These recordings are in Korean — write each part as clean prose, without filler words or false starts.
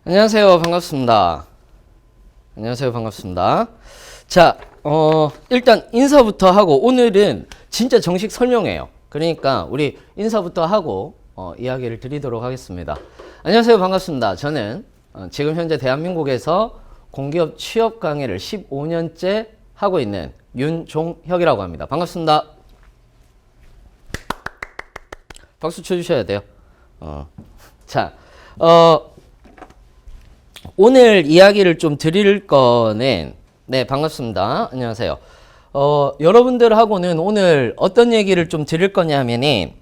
안녕하세요. 반갑습니다. 안녕하세요. 반갑습니다. 자, 일단 인사부터 하고 오늘은 진짜 정식 설명이에요. 그러니까 우리 인사부터 하고 이야기를 드리도록 하겠습니다. 안녕하세요. 반갑습니다. 저는 지금 현재 대한민국에서 공기업 취업 강의를 15년째 하고 있는 윤종혁이라고 합니다. 반갑습니다. 박수 쳐주셔야 돼요. 자, 오늘 이야기를 좀 드릴 거는, 네, 반갑습니다. 안녕하세요. 여러분들하고는 오늘 어떤 얘기를 좀 드릴 거냐 하면은,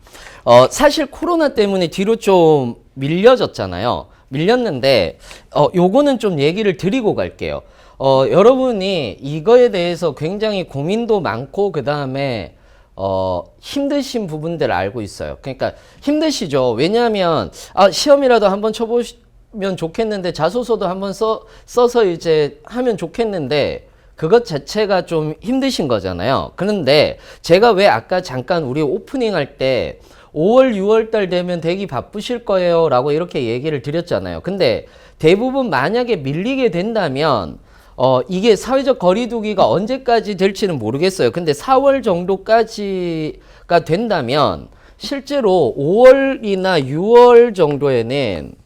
사실 코로나 때문에 뒤로 좀 밀려졌잖아요. 밀렸는데, 요거는 좀 얘기를 드리고 갈게요. 여러분이 이거에 대해서 굉장히 고민도 많고, 그 다음에, 힘드신 부분들을 알고 있어요. 그러니까 힘드시죠. 왜냐하면, 시험이라도 한번 쳐보시면 좋겠는데, 자소서도 한번 써서 이제 하면 좋겠는데, 그것 자체가 좀 힘드신 거잖아요. 그런데 제가 왜 아까 잠깐 우리 오프닝 할 때 5월, 6월 달 되면 되게 바쁘실 거예요 라고 이렇게 얘기를 드렸잖아요. 근데 대부분 만약에 밀리게 된다면 이게 사회적 거리두기가 언제까지 될지는 모르겠어요. 근데 4월 정도까지가 된다면 실제로 5월이나 6월 정도에는,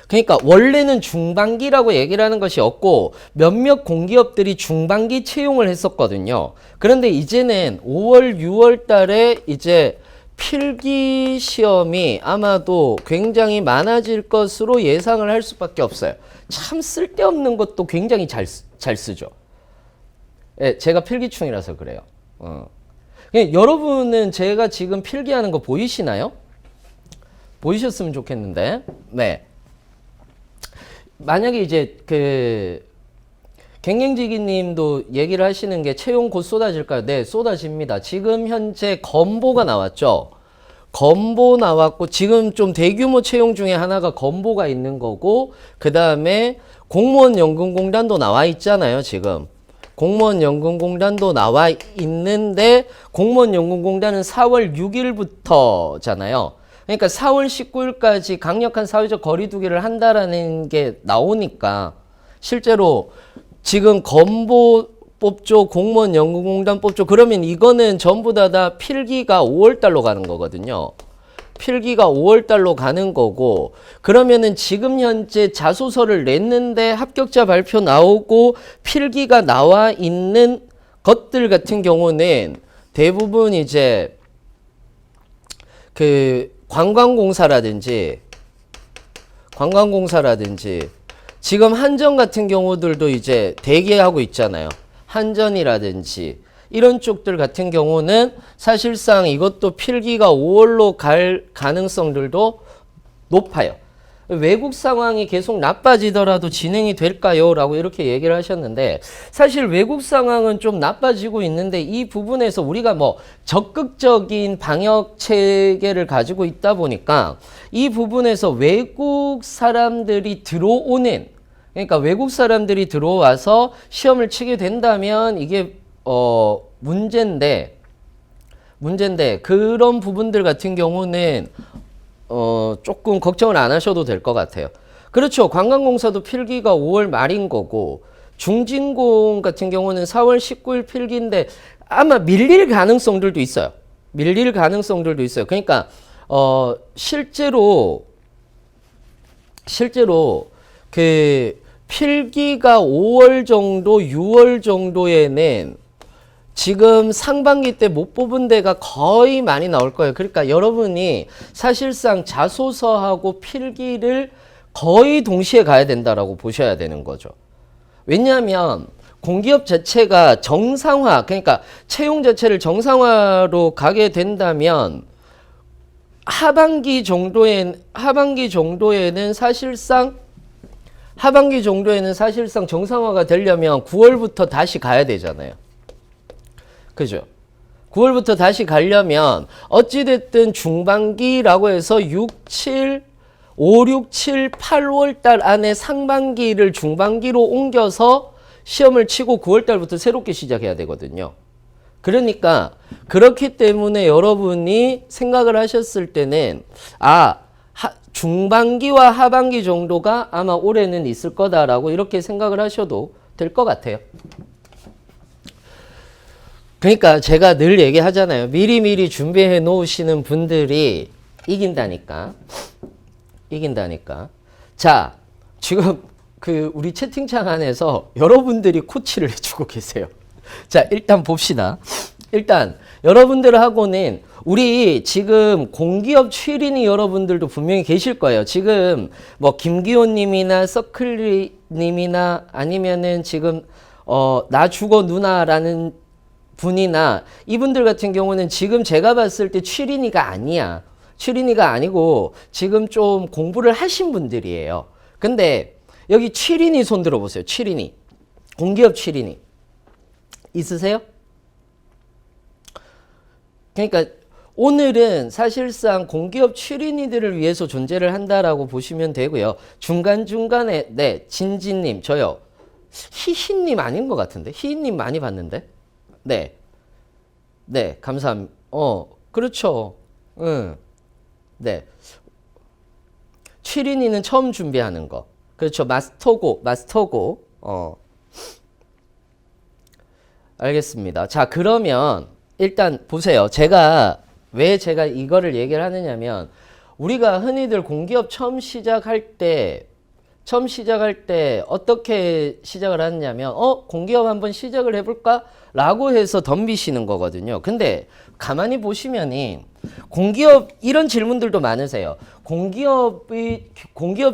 그러니까 원래는 중반기라고 얘기를 하는 것이 없고 몇몇 공기업들이 중반기 채용을 했었거든요. 그런데 이제는 5월, 6월 달에 이제 필기 시험이 아마도 굉장히 많아질 것으로 예상을 할 수밖에 없어요. 참 쓸데없는 것도 굉장히 잘 쓰죠. 예, 제가 필기충이라서 그래요. 여러분은 제가 지금 필기하는 거 보이시나요? 보이셨으면 좋겠는데. 네. 만약에 이제 갱갱지기님도 얘기를 하시는 게 채용 곧 쏟아질까요? 네, 쏟아집니다. 지금 현재 건보가 나왔죠. 건보 나왔고 지금 좀 대규모 채용 중에 하나가 건보가 있는 거고, 그 다음에 공무원 연금공단도 나와 있잖아요. 지금 공무원 연금공단도 나와 있는데 공무원 연금공단은 4월 6일부터잖아요. 그러니까 4월 19일까지 강력한 사회적 거리두기를 한다라는 게 나오니까 실제로 지금 건보 뽑죠, 공무원 연금공단 뽑죠. 그러면 이거는 전부 다 필기가 5월 달로 가는 거거든요. 필기가 5월 달로 가는 거고, 그러면은 지금 현재 자소서를 냈는데 합격자 발표 나오고 필기가 나와 있는 것들 같은 경우는 대부분 이제 관광공사라든지 지금 한전 같은 경우들도 이제 대기하고 있잖아요. 한전이라든지 이런 쪽들 같은 경우는 사실상 이것도 필기가 5월로 갈 가능성들도 높아요. 외국 상황이 계속 나빠지더라도 진행이 될까요? 라고 이렇게 얘기를 하셨는데, 사실 외국 상황은 좀 나빠지고 있는데 이 부분에서 우리가 뭐 적극적인 방역 체계를 가지고 있다 보니까 이 부분에서 외국 사람들이 들어오는, 그러니까 외국 사람들이 들어와서 시험을 치게 된다면 이게 문제인데 그런 부분들 같은 경우는 조금 걱정을 안 하셔도 될 것 같아요. 그렇죠. 관광공사도 필기가 5월 말인 거고, 중진공 같은 경우는 4월 19일 필기인데 아마 밀릴 가능성들도 있어요. 그러니까 실제로 필기가 5월 정도, 6월 정도에는 지금 상반기 때 못 뽑은 데가 거의 많이 나올 거예요. 그러니까 여러분이 사실상 자소서하고 필기를 거의 동시에 가야 된다라고 보셔야 되는 거죠. 왜냐하면 공기업 자체가 정상화, 그러니까 채용 자체를 정상화로 가게 된다면 하반기 정도에는 사실상 정상화가 되려면 9월부터 다시 가야 되잖아요. 그죠? 9월부터 다시 가려면 어찌됐든 중반기라고 해서 5, 6, 7, 8월 달 안에 상반기를 중반기로 옮겨서 시험을 치고 9월 달부터 새롭게 시작해야 되거든요. 그러니까 그렇기 때문에 여러분이 생각을 하셨을 때는 중반기와 하반기 정도가 아마 올해는 있을 거다라고 이렇게 생각을 하셔도 될 것 같아요. 그러니까 제가 늘 얘기하잖아요. 미리미리 준비해 놓으시는 분들이 이긴다니까. 이긴다니까. 자, 지금 그 우리 채팅창 안에서 여러분들이 코치를 해주고 계세요. 자, 일단 봅시다. 일단 여러분들하고는 우리 지금 공기업 취린이 여러분들도 분명히 계실 거예요. 지금 뭐 김기호님이나 서클리님이나 아니면은 지금 나 죽어 누나라는 분이나 이분들 같은 경우는 지금 제가 봤을 때 취린이가 아니야. 취린이가 아니고 지금 좀 공부를 하신 분들이에요. 근데 여기 취린이 손 들어보세요. 취린이. 공기업 취린이. 있으세요? 그러니까 오늘은 사실상 공기업 취린이들을 위해서 존재를 한다라고 보시면 되고요. 중간중간에 네, 진진님, 저요. 희희님 아닌 것 같은데? 희희님 많이 봤는데? 네. 네, 감사합니다. 그렇죠. 응. 네. 취린이는 처음 준비하는 거. 그렇죠. 마스터고. 알겠습니다. 자, 그러면 일단 보세요. 왜 제가 이거를 얘기를 하느냐면 우리가 흔히들 공기업 처음 시작할 때 어떻게 시작을 하느냐면 공기업 한번 시작을 해볼까? 라고 해서 덤비시는 거거든요. 근데 가만히 보시면이 공기업 이런 질문들도 많으세요. 공기업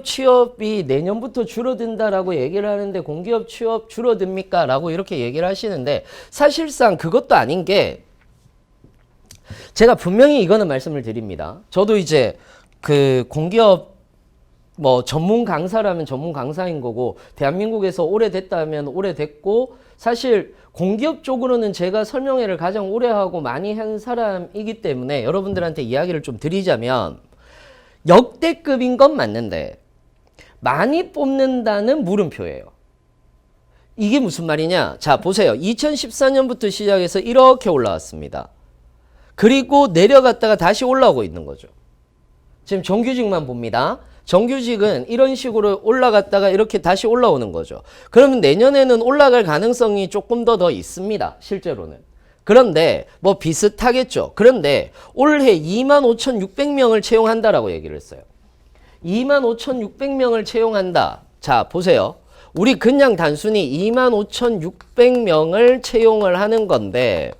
취업이 내년부터 줄어든다라고 얘기를 하는데 공기업 취업 줄어듭니까? 라고 이렇게 얘기를 하시는데 사실상 그것도 아닌 게 제가 분명히 이거는 말씀을 드립니다. 저도 이제 그 공기업 뭐 전문 강사라면 전문 강사인 거고 대한민국에서 오래됐다 하면 오래됐고 사실 공기업 쪽으로는 제가 설명회를 가장 오래 하고 많이 한 사람이기 때문에 여러분들한테 이야기를 좀 드리자면 역대급인 건 맞는데 많이 뽑는다는 물음표예요. 이게 무슨 말이냐? 자, 보세요. 2014년부터 시작해서 이렇게 올라왔습니다. 그리고 내려갔다가 다시 올라오고 있는 거죠. 지금 정규직만 봅니다. 정규직은 이런 식으로 올라갔다가 이렇게 다시 올라오는 거죠. 그러면 내년에는 올라갈 가능성이 조금 더 있습니다. 실제로는. 그런데 뭐 비슷하겠죠. 그런데 올해 25,600명을 채용한다라고 얘기를 했어요. 25,600명을 채용한다. 자, 보세요. 우리 그냥 단순히 25,600명을 채용을 하는 건데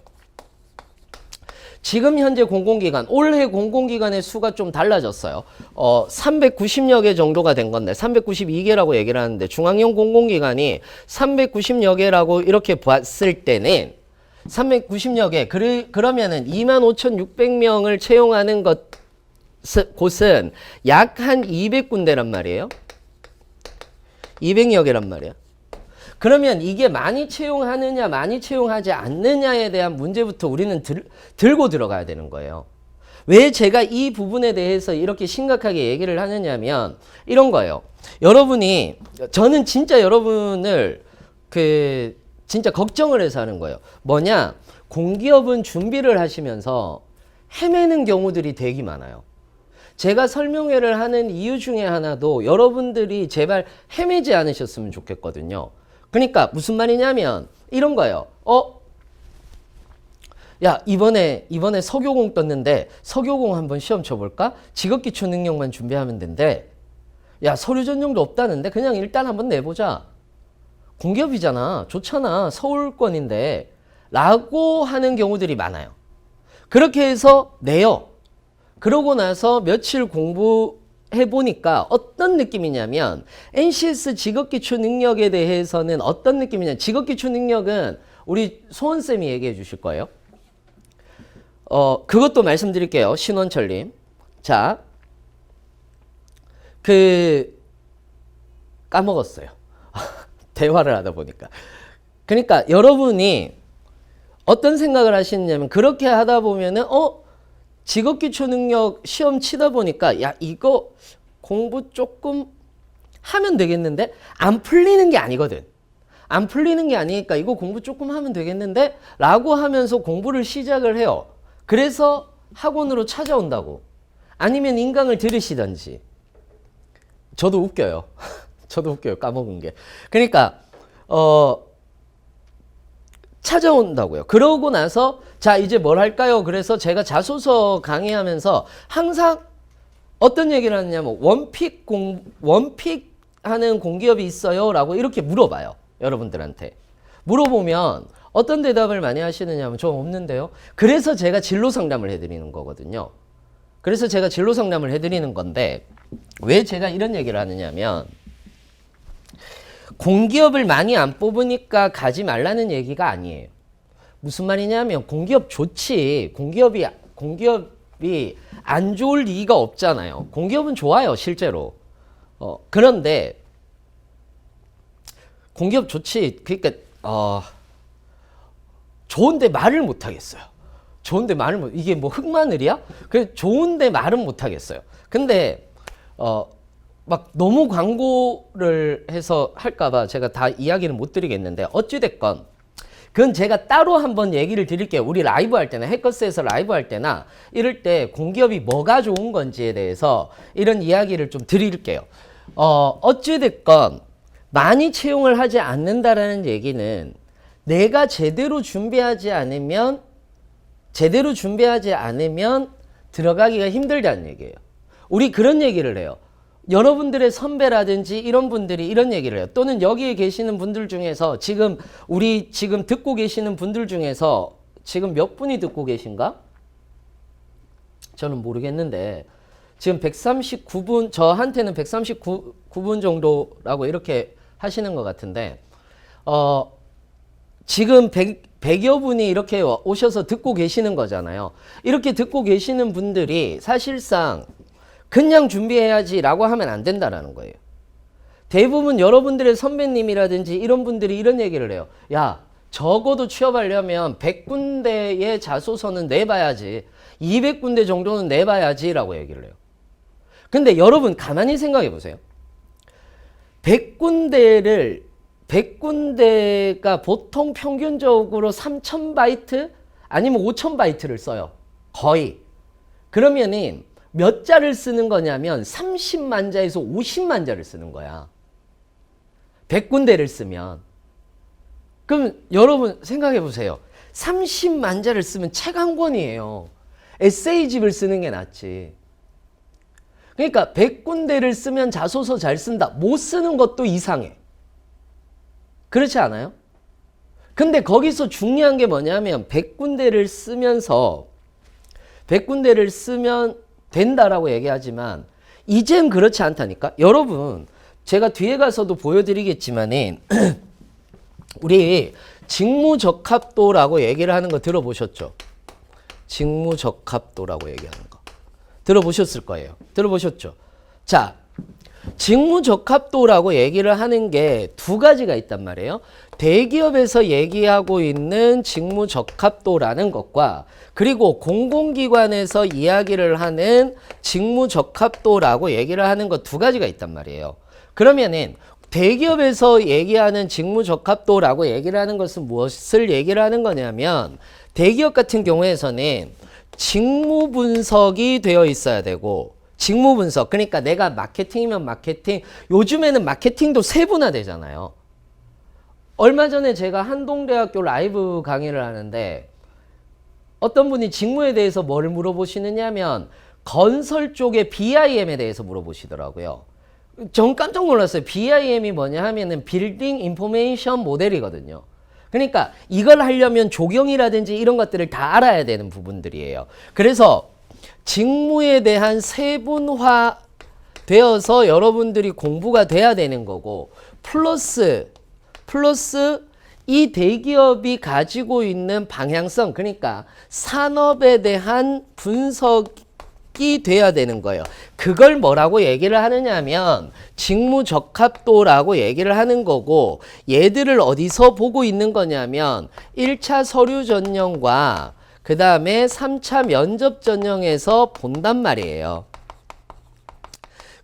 지금 현재 공공기관, 올해 공공기관의 수가 좀 달라졌어요. 390여 개 정도가 된 건데 392개라고 얘기를 하는데 중앙형 공공기관이 390여 개라고 이렇게 봤을 때는 390여 개, 그러면은 25,600명을 채용하는 곳은 약 한 200군데란 말이에요. 200여 개란 말이에요. 그러면 이게 많이 채용하느냐 많이 채용하지 않느냐에 대한 문제부터 우리는 들고 들어가야 되는 거예요. 왜 제가 이 부분에 대해서 이렇게 심각하게 얘기를 하느냐면 이런 거예요. 저는 진짜 여러분을 진짜 걱정을 해서 하는 거예요. 뭐냐? 공기업은 준비를 하시면서 헤매는 경우들이 되게 많아요. 제가 설명회를 하는 이유 중에 하나도 여러분들이 제발 헤매지 않으셨으면 좋겠거든요. 그러니까 무슨 말이냐면 이런 거예요. 야, 이번에 서교공 떴는데 서교공 한번 시험 쳐볼까? 직업기초 능력만 준비하면 된대. 야, 서류 전형도 없다는데 그냥 일단 한번 내보자. 공기업이잖아. 좋잖아. 서울권인데. 라고 하는 경우들이 많아요. 그렇게 해서 내요. 그러고 나서 며칠 공부해보니까 어떤 느낌이냐면 NCS 직업기초 능력에 대해서는 어떤 느낌이냐. 직업기초 능력은 우리 소원쌤이 얘기해 주실 거예요. 그것도 말씀드릴게요. 신원철님. 자, 까먹었어요. 대화를 하다 보니까. 그러니까 여러분이 어떤 생각을 하시느냐면 그렇게 하다 보면은 직업기초 능력 시험 치다 보니까 야, 이거 공부 조금 하면 되겠는데? 안 풀리는 게 아니거든. 안 풀리는 게 아니니까 이거 공부 조금 하면 되겠는데? 라고 하면서 공부를 시작을 해요. 그래서 학원으로 찾아온다고. 아니면 인강을 들으시든지. 저도 웃겨요. 저도 웃겨요. 까먹은 게. 그러니까 찾아온다고요. 그러고 나서 자 이제 뭘 할까요? 그래서 제가 자소서 강의하면서 항상 어떤 얘기를 하느냐면 원픽 하는 공기업이 있어요? 라고 이렇게 물어봐요. 여러분들한테. 물어보면 어떤 대답을 많이 하시느냐면 저 없는데요. 그래서 제가 진로 상담을 해드리는 거거든요. 그래서 제가 진로 상담을 해드리는 건데 왜 제가 이런 얘기를 하느냐면 공기업을 많이 안 뽑으니까 가지 말라는 얘기가 아니에요. 무슨 말이냐면 공기업 좋지. 공기업이 안 좋을 리가 없잖아요. 공기업은 좋아요, 실제로. 그런데 공기업 좋지. 그러니까 좋은데 말을 못 하겠어요. 좋은데 이게 뭐 흑마늘이야? 그래 좋은데 말은 못 하겠어요. 근데 막 너무 광고를 해서 할까봐 제가 다 이야기를 못 드리겠는데 어찌됐건 그건 제가 따로 한번 얘기를 드릴게요. 우리 라이브 할 때나 해커스에서 라이브 할 때나 이럴 때 공기업이 뭐가 좋은 건지에 대해서 이런 이야기를 좀 드릴게요. 어찌됐건 많이 채용을 하지 않는다라는 얘기는 내가 제대로 준비하지 않으면 들어가기가 힘들다는 얘기예요. 우리 그런 얘기를 해요. 여러분들의 선배라든지 이런 분들이 이런 얘기를 해요. 또는 여기에 계시는 분들 중에서 지금 듣고 계시는 분들 중에서 지금 몇 분이 듣고 계신가? 저는 모르겠는데 지금 139분 저한테는 139분 정도라고 이렇게 하시는 것 같은데 지금 100여 분이 이렇게 오셔서 듣고 계시는 거잖아요. 이렇게 듣고 계시는 분들이 사실상 그냥 준비해야지 라고 하면 안 된다라는 거예요. 대부분 여러분들의 선배님이라든지 이런 분들이 이런 얘기를 해요. 야, 적어도 취업하려면 100군데의 자소서는 내봐야지. 200군데 정도는 내봐야지 라고 얘기를 해요. 근데 여러분 가만히 생각해 보세요. 100군데가 보통 평균적으로 3000바이트 아니면 5000바이트를 써요. 거의. 그러면은 몇 자를 쓰는 거냐면 30만 자에서 50만 자를 쓰는 거야. 100군데를 쓰면. 그럼 여러분 생각해 보세요. 30만 자를 쓰면 책 한 권이에요. 에세이집을 쓰는 게 낫지. 그러니까 100군데를 쓰면 자소서 잘 쓴다. 못 쓰는 것도 이상해. 그렇지 않아요? 근데 거기서 중요한 게 뭐냐면 100군데를 쓰면 된다라고 얘기하지만 이젠 그렇지 않다니까. 여러분 제가 뒤에 가서도 보여드리겠지만은 우리 직무적합도라고 얘기를 하는 거 들어보셨죠? 직무적합도라고 얘기하는 거 들어보셨을 거예요. 들어보셨죠? 자, 직무적합도라고 얘기를 하는 게 두 가지가 있단 말이에요. 대기업에서 얘기하고 있는 직무적합도라는 것과 그리고 공공기관에서 이야기를 하는 직무적합도라고 얘기를 하는 것 두 가지가 있단 말이에요. 그러면은 대기업에서 얘기하는 직무적합도라고 얘기를 하는 것은 무엇을 얘기를 하는 거냐면 대기업 같은 경우에서는 직무 분석이 되어 있어야 되고 직무 분석. 그러니까 내가 마케팅이면 마케팅. 요즘에는 마케팅도 세분화되잖아요. 얼마 전에 제가 한동대학교 라이브 강의를 하는데 어떤 분이 직무에 대해서 뭘 물어보시느냐면 건설 쪽의 BIM에 대해서 물어보시더라고요. 전 깜짝 놀랐어요. BIM이 뭐냐 하면은 빌딩 인포메이션 모델이거든요. 그러니까 이걸 하려면 조경이라든지 이런 것들을 다 알아야 되는 부분들이에요. 그래서 직무에 대한 세분화 되어서 여러분들이 공부가 돼야 되는 거고 플러스 이 대기업이 가지고 있는 방향성, 그러니까 산업에 대한 분석이 돼야 되는 거예요. 그걸 뭐라고 얘기를 하느냐면 직무적합도라고 얘기를 하는 거고 얘들을 어디서 보고 있는 거냐면 1차 서류 전형과 그 다음에 3차 면접 전형에서 본단 말이에요.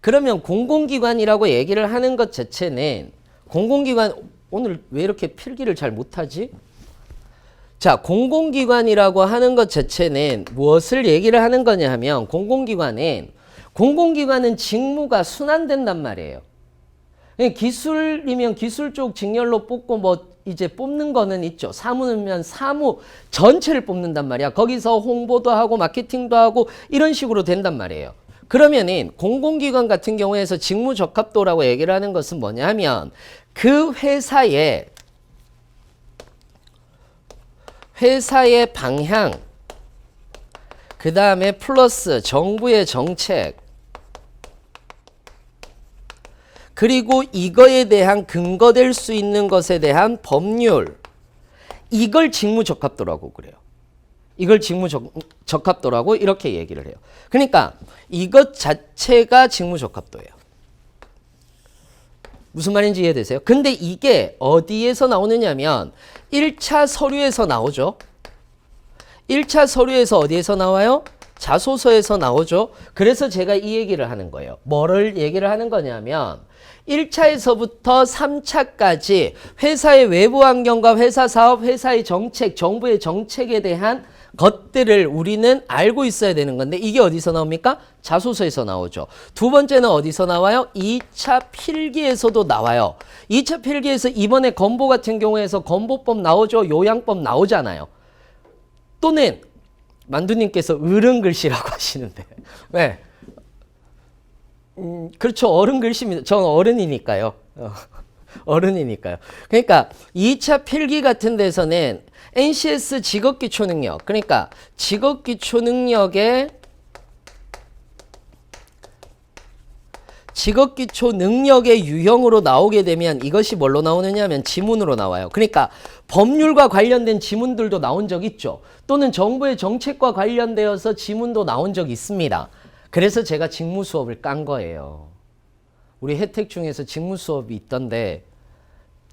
그러면 공공기관이라고 얘기를 하는 것 자체는 공공기관 오늘 왜 이렇게 필기를 잘 못하지? 자, 공공기관이라고 하는 것 자체는 무엇을 얘기를 하는 거냐 하면 공공기관은 공공기관은 직무가 순환된단 말이에요. 기술이면 기술 쪽 직렬로 뽑고 뭐 이제 뽑는 거는 있죠. 사무면 사무 전체를 뽑는단 말이야. 거기서 홍보도 하고 마케팅도 하고 이런 식으로 된단 말이에요. 그러면은 공공기관 같은 경우에서 직무적합도라고 얘기를 하는 것은 뭐냐면 그 회사의 방향, 그 다음에 플러스 정부의 정책, 그리고 이거에 대한 근거될 수 있는 것에 대한 법률, 이걸 직무적합도라고 그래요. 이걸 직무적합도라고 이렇게 얘기를 해요. 그러니까 이것 자체가 직무적합도예요. 무슨 말인지 이해되세요? 근데 이게 어디에서 나오느냐면 1차 서류에서 나오죠. 1차 서류에서 어디에서 나와요? 자소서에서 나오죠. 그래서 제가 이 얘기를 하는 거예요. 뭐를 얘기를 하는 거냐면 1차에서부터 3차까지 회사의 외부 환경과 회사 사업, 회사의 정책, 정부의 정책에 대한 것들을 우리는 알고 있어야 되는 건데 이게 어디서 나옵니까? 자소서에서 나오죠. 두 번째는 어디서 나와요? 2차 필기에서도 나와요. 2차 필기에서 이번에 건보 같은 경우에서 건보법 나오죠. 요양법 나오잖아요. 또는 만두님께서 어른글씨라고 하시는데 왜? 그렇죠. 어른글씨입니다. 저는 어른이니까요. 어른이니까요. 그러니까 2차 필기 같은 데서는 NCS 직업기초능력, 그러니까 직업기초능력의 유형으로 나오게 되면 이것이 뭘로 나오느냐면 지문으로 나와요. 그러니까 법률과 관련된 지문들도 나온 적 있죠. 또는 정부의 정책과 관련되어서 지문도 나온 적 있습니다. 그래서 제가 직무 수업을 깐 거예요. 우리 혜택 중에서 직무 수업이 있던데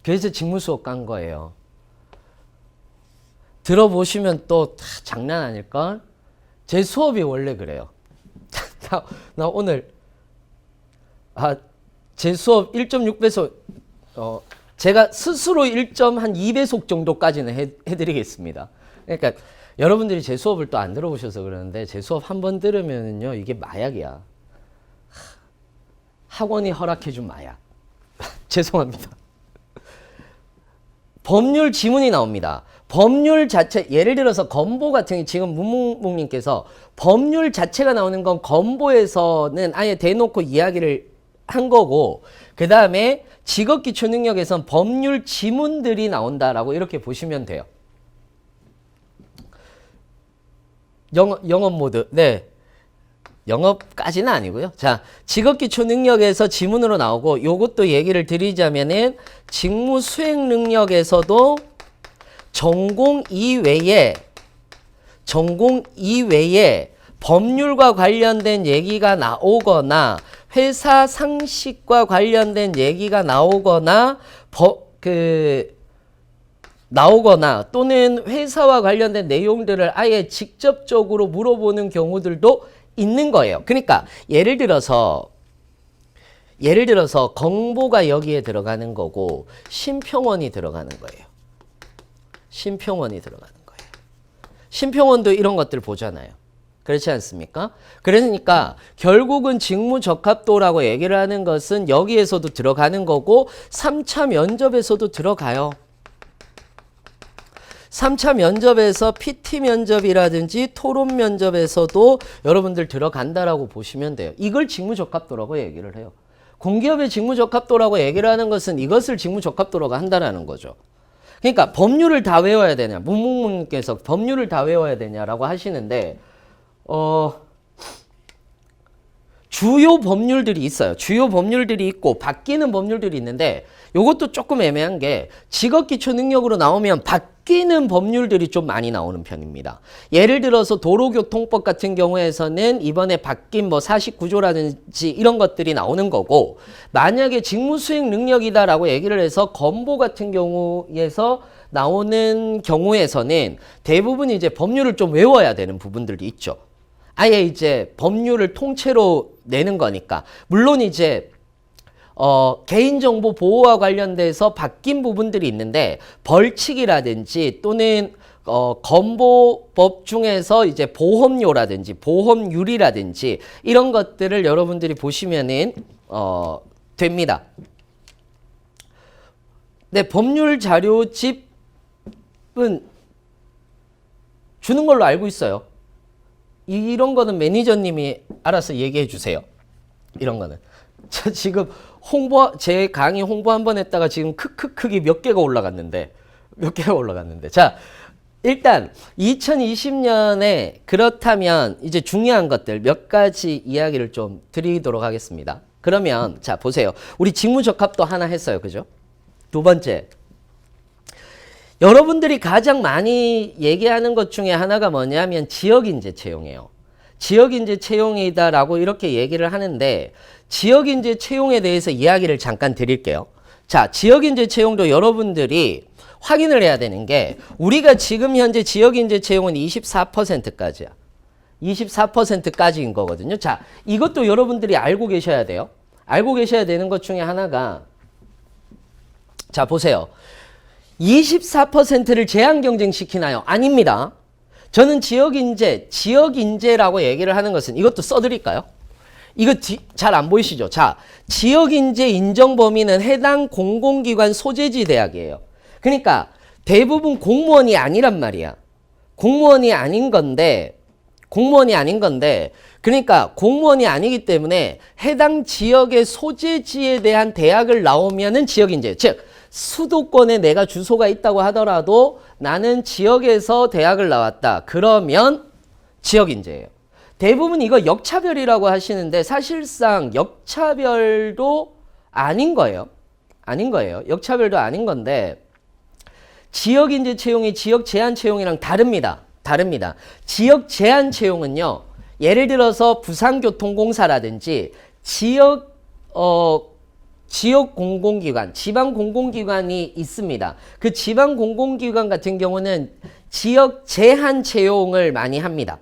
그래서 직무 수업 깐 거예요. 들어보시면 또 장난 아닐걸? 제 수업이 원래 그래요. 나 오늘 제 수업 1.6배속 제가 스스로 1.2배속 정도까지는 해드리겠습니다. 그러니까 여러분들이 제 수업을 또 안 들어보셔서 그러는데 제 수업 한 번 들으면요 이게 마약이야. 학원이 허락해준 마약. 죄송합니다. 법률 지문이 나옵니다. 법률 자체, 예를 들어서 건보 같은 게 지금 문묵묵님께서 법률 자체가 나오는 건 건보에서는 아예 대놓고 이야기를 한 거고, 그 다음에 직업기초능력에선 법률 지문들이 나온다라고 이렇게 보시면 돼요. 영업 모드. 네. 영업까지는 아니고요. 자, 직업기초능력에서 지문으로 나오고, 요것도 얘기를 드리자면은 직무 수행 능력에서도 전공 이외에 법률과 관련된 얘기가 나오거나 회사 상식과 관련된 얘기가 나오거나 또는 회사와 관련된 내용들을 아예 직접적으로 물어보는 경우들도 있는 거예요. 그러니까 예를 들어서 건보가 여기에 들어가는 거고 심평원이 들어가는 거예요. 심평원이 들어가는 거예요. 심평원도 이런 것들 보잖아요. 그렇지 않습니까? 그러니까 결국은 직무적합도라고 얘기를 하는 것은 여기에서도 들어가는 거고 3차 면접에서도 들어가요. 3차 면접에서 PT 면접이라든지 토론 면접에서도 여러분들 들어간다라고 보시면 돼요. 이걸 직무적합도라고 얘기를 해요. 공기업의 직무적합도라고 얘기를 하는 것은 이것을 직무적합도라고 한다는 거죠. 그러니까 법률을 다 외워야 되냐, 문묵문께서 법률을 다 외워야 되냐라고 하시는데 주요 법률들이 있어요. 주요 법률들이 있고 바뀌는 법률들이 있는데 이것도 조금 애매한 게 직업기초능력으로 나오면 바뀌는 법률들이 좀 많이 나오는 편입니다. 예를 들어서 도로교통법 같은 경우에서는 이번에 바뀐 뭐 49조라든지 이런 것들이 나오는 거고, 만약에 직무수행 능력이다라고 얘기를 해서 건보 같은 경우에서 나오는 경우에서는 대부분 이제 법률을 좀 외워야 되는 부분들이 있죠. 아예 이제 법률을 통째로 내는 거니까. 물론 이제 개인정보 보호와 관련돼서 바뀐 부분들이 있는데 벌칙이라든지 또는 건보법 중에서 이제 보험료라든지 보험률이라든지 이런 것들을 여러분들이 보시면은 됩니다. 네, 법률 자료집은 주는 걸로 알고 있어요. 이런 거는 매니저님이 알아서 얘기해 주세요. 이런 거는. 저 지금 제 강의 홍보 한번 했다가 지금 크크크기 몇 개가 올라갔는데. 자, 일단 2020년에 그렇다면 이제 중요한 것들 몇 가지 이야기를 좀 드리도록 하겠습니다. 그러면 자, 보세요. 우리 직무적합도 하나 했어요. 그죠? 두 번째. 여러분들이 가장 많이 얘기하는 것 중에 하나가 뭐냐면 지역인재 채용이에요. 지역인재 채용이다라고 이렇게 얘기를 하는데 지역인재 채용에 대해서 이야기를 잠깐 드릴게요. 자, 지역인재 채용도 여러분들이 확인을 해야 되는 게 우리가 지금 현재 지역인재 채용은 24%까지야. 24%까지인 거거든요. 자, 이것도 여러분들이 알고 계셔야 돼요. 알고 계셔야 되는 것 중에 하나가 자, 보세요. 24%를 제한 경쟁시키나요? 아닙니다. 저는 지역인재라고 얘기를 하는 것은 이것도 써드릴까요? 이거 잘 안 보이시죠? 자, 지역인재 인정 범위는 해당 공공기관 소재지 대학이에요. 그러니까 대부분 공무원이 아니란 말이야. 공무원이 아닌 건데 그러니까 공무원이 아니기 때문에 해당 지역의 소재지에 대한 대학을 나오면은 지역인재, 즉 수도권에 내가 주소가 있다고 하더라도 나는 지역에서 대학을 나왔다. 그러면 지역인재예요. 대부분 이거 역차별이라고 하시는데 사실상 역차별도 아닌 거예요. 역차별도 아닌 건데 지역인재 채용이 지역 제한 채용이랑 다릅니다. 지역 제한 채용은요. 예를 들어서 부산교통공사라든지 지역 공공기관, 지방 공공기관이 있습니다. 그 지방 공공기관 같은 경우는 지역 제한 채용을 많이 합니다.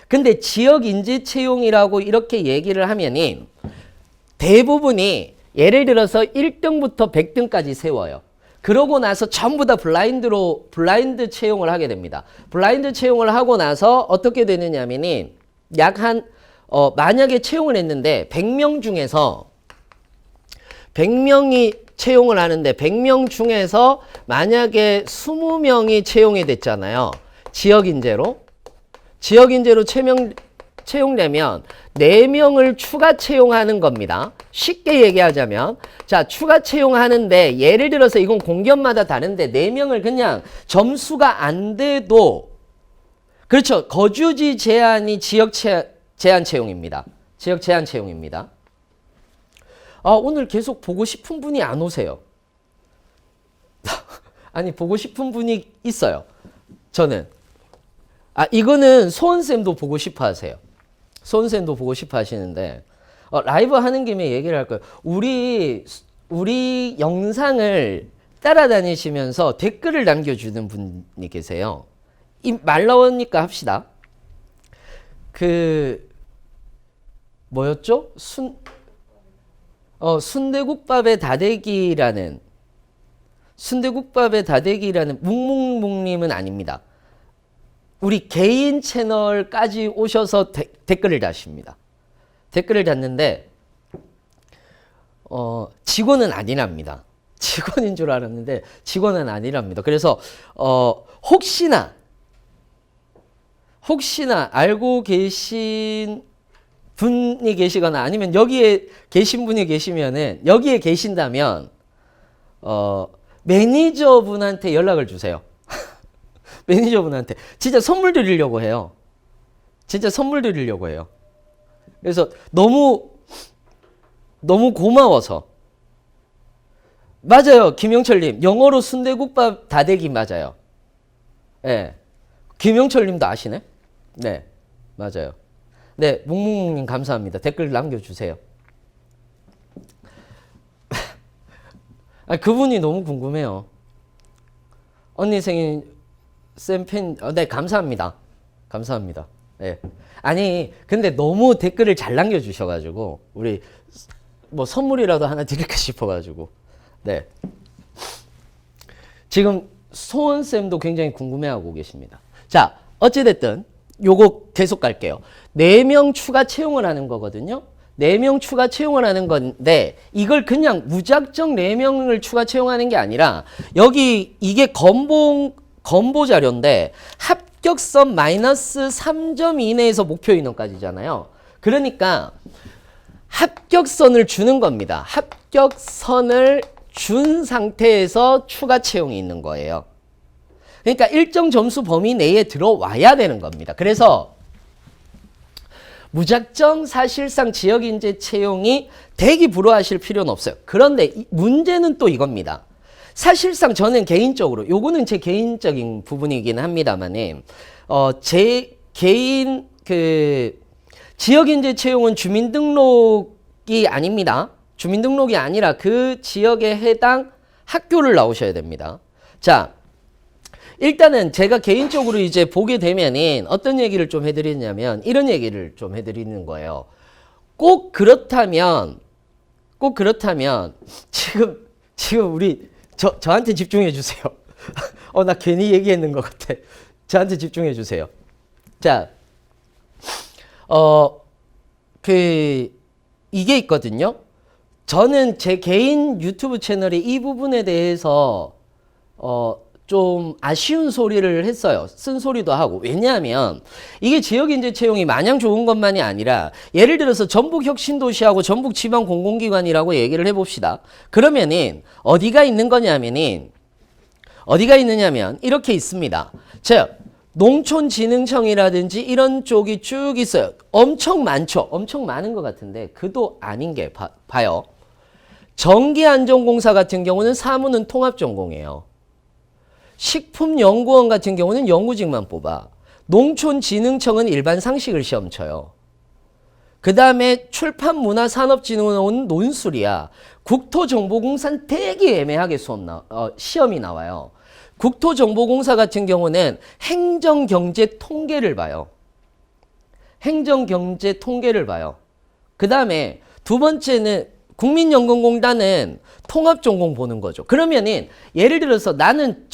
근데 지역 인재 채용이라고 이렇게 얘기를 하면은 대부분이 예를 들어서 1등부터 100등까지 세워요. 그러고 나서 전부 다 블라인드 채용을 하게 됩니다. 블라인드 채용을 하고 나서 어떻게 되느냐면은 만약에 채용을 했는데 100명 중에서 100명이 채용을 하는데 100명 중에서 만약에 20명이 채용이 됐잖아요. 지역인재로 채용되면 4명을 추가 채용하는 겁니다. 쉽게 얘기하자면 자, 추가 채용하는데 예를 들어서 이건 공기업마다 다른데 4명을 그냥 점수가 안 돼도 그렇죠. 거주지 제한이 지역 제한 채용입니다. 오늘 계속 보고 싶은 분이 안 오세요. 아니, 보고 싶은 분이 있어요. 저는. 이거는 소은쌤도 보고 싶어 하세요. 소은쌤도 보고 싶어 하시는데, 라이브 하는 김에 얘기를 할 거예요. 우리 영상을 따라다니시면서 댓글을 남겨주는 분이 계세요. 말 나오니까 합시다. 뭐였죠? 순대국밥의 다대기라는 묵묵묵님은 아닙니다. 우리 개인 채널까지 오셔서 댓글을 다십니다. 댓글을 das는데 직원은 아니랍니다. 직원인 줄 알았는데 직원은 아니랍니다. 그래서 혹시나 알고 계신 분이 계시거나 아니면 여기에 계신 분이 계시면은 여기에 계신다면 매니저분한테 연락을 주세요. 매니저분한테 진짜 선물 드리려고 해요. 그래서 너무 고마워서. 맞아요, 김영철님. 영어로 순대국밥 다대기 맞아요. 네. 김영철님도 아시네? 네, 맞아요. 네, 묵묵묵님 감사합니다. 댓글 남겨주세요. 그분이 너무 궁금해요. 언니 생일 쌤팬, 네, 감사합니다. 네. 아니, 근데 너무 댓글을 잘 남겨주셔가지고, 우리 뭐 선물이라도 하나 드릴까 싶어가지고, 네. 지금 소원쌤도 굉장히 궁금해하고 계십니다. 자, 어찌됐든 요거 계속 갈게요. 4명 추가 채용을 하는 거거든요. 4명 추가 채용을 하는 건데 이걸 그냥 무작정 4명을 추가 채용하는 게 아니라 여기 이게 건보 자료인데 합격선 마이너스 3점 이내에서 목표 인원까지잖아요. 그러니까 합격선을 주는 겁니다. 합격선을 준 상태에서 추가 채용이 있는 거예요. 그러니까 일정 점수 범위 내에 들어와야 되는 겁니다. 그래서 무작정 사실상 지역인재 채용이 되기 불허하실 필요는 없어요. 그런데 문제는 또 이겁니다. 사실상 저는 개인적으로 요거는 제 개인적인 부분이긴 합니다만은 제 개인 지역인재 채용은 주민등록이 아닙니다. 주민등록이 아니라 그 지역에 해당 학교를 나오셔야 됩니다. 자, 일단은 제가 개인적으로 이제 보게 되면은 어떤 얘기를 좀 해드리냐면 이런 얘기를 좀 해드리는 거예요. 꼭 그렇다면 지금 우리 저한테 집중해 주세요. 나 괜히 얘기했는 것 같아. 저한테 집중해 주세요. 자, 이게 있거든요. 저는 제 개인 유튜브 채널에 이 부분에 대해서 좀 아쉬운 소리를 했어요. 쓴소리도 하고. 왜냐하면 이게 지역인재 채용이 마냥 좋은 것만이 아니라 예를 들어서 전북혁신도시하고 전북지방공공기관이라고 얘기를 해봅시다. 그러면은 어디가 있는 거냐면은 어디가 있느냐면 이렇게 있습니다. 자, 농촌진흥청이라든지 이런 쪽이 쭉 있어요. 엄청 많죠. 엄청 많은 것 같은데 그도 아닌 게 봐요. 전기안전공사 같은 경우는 사무는 통합전공이에요. 식품연구원 같은 경우는 연구직만 뽑아. 농촌진흥청은 일반 상식을 시험 쳐요. 그 다음에 출판문화산업진흥원은 논술이야. 국토정보공사는 되게 애매하게 시험이 나와요. 국토정보공사 같은 경우는 행정경제통계를 봐요. 행정경제통계를 봐요. 그 다음에 두 번째는 국민연금공단은 통합전공 보는 거죠. 그러면은 예를 들어서 나는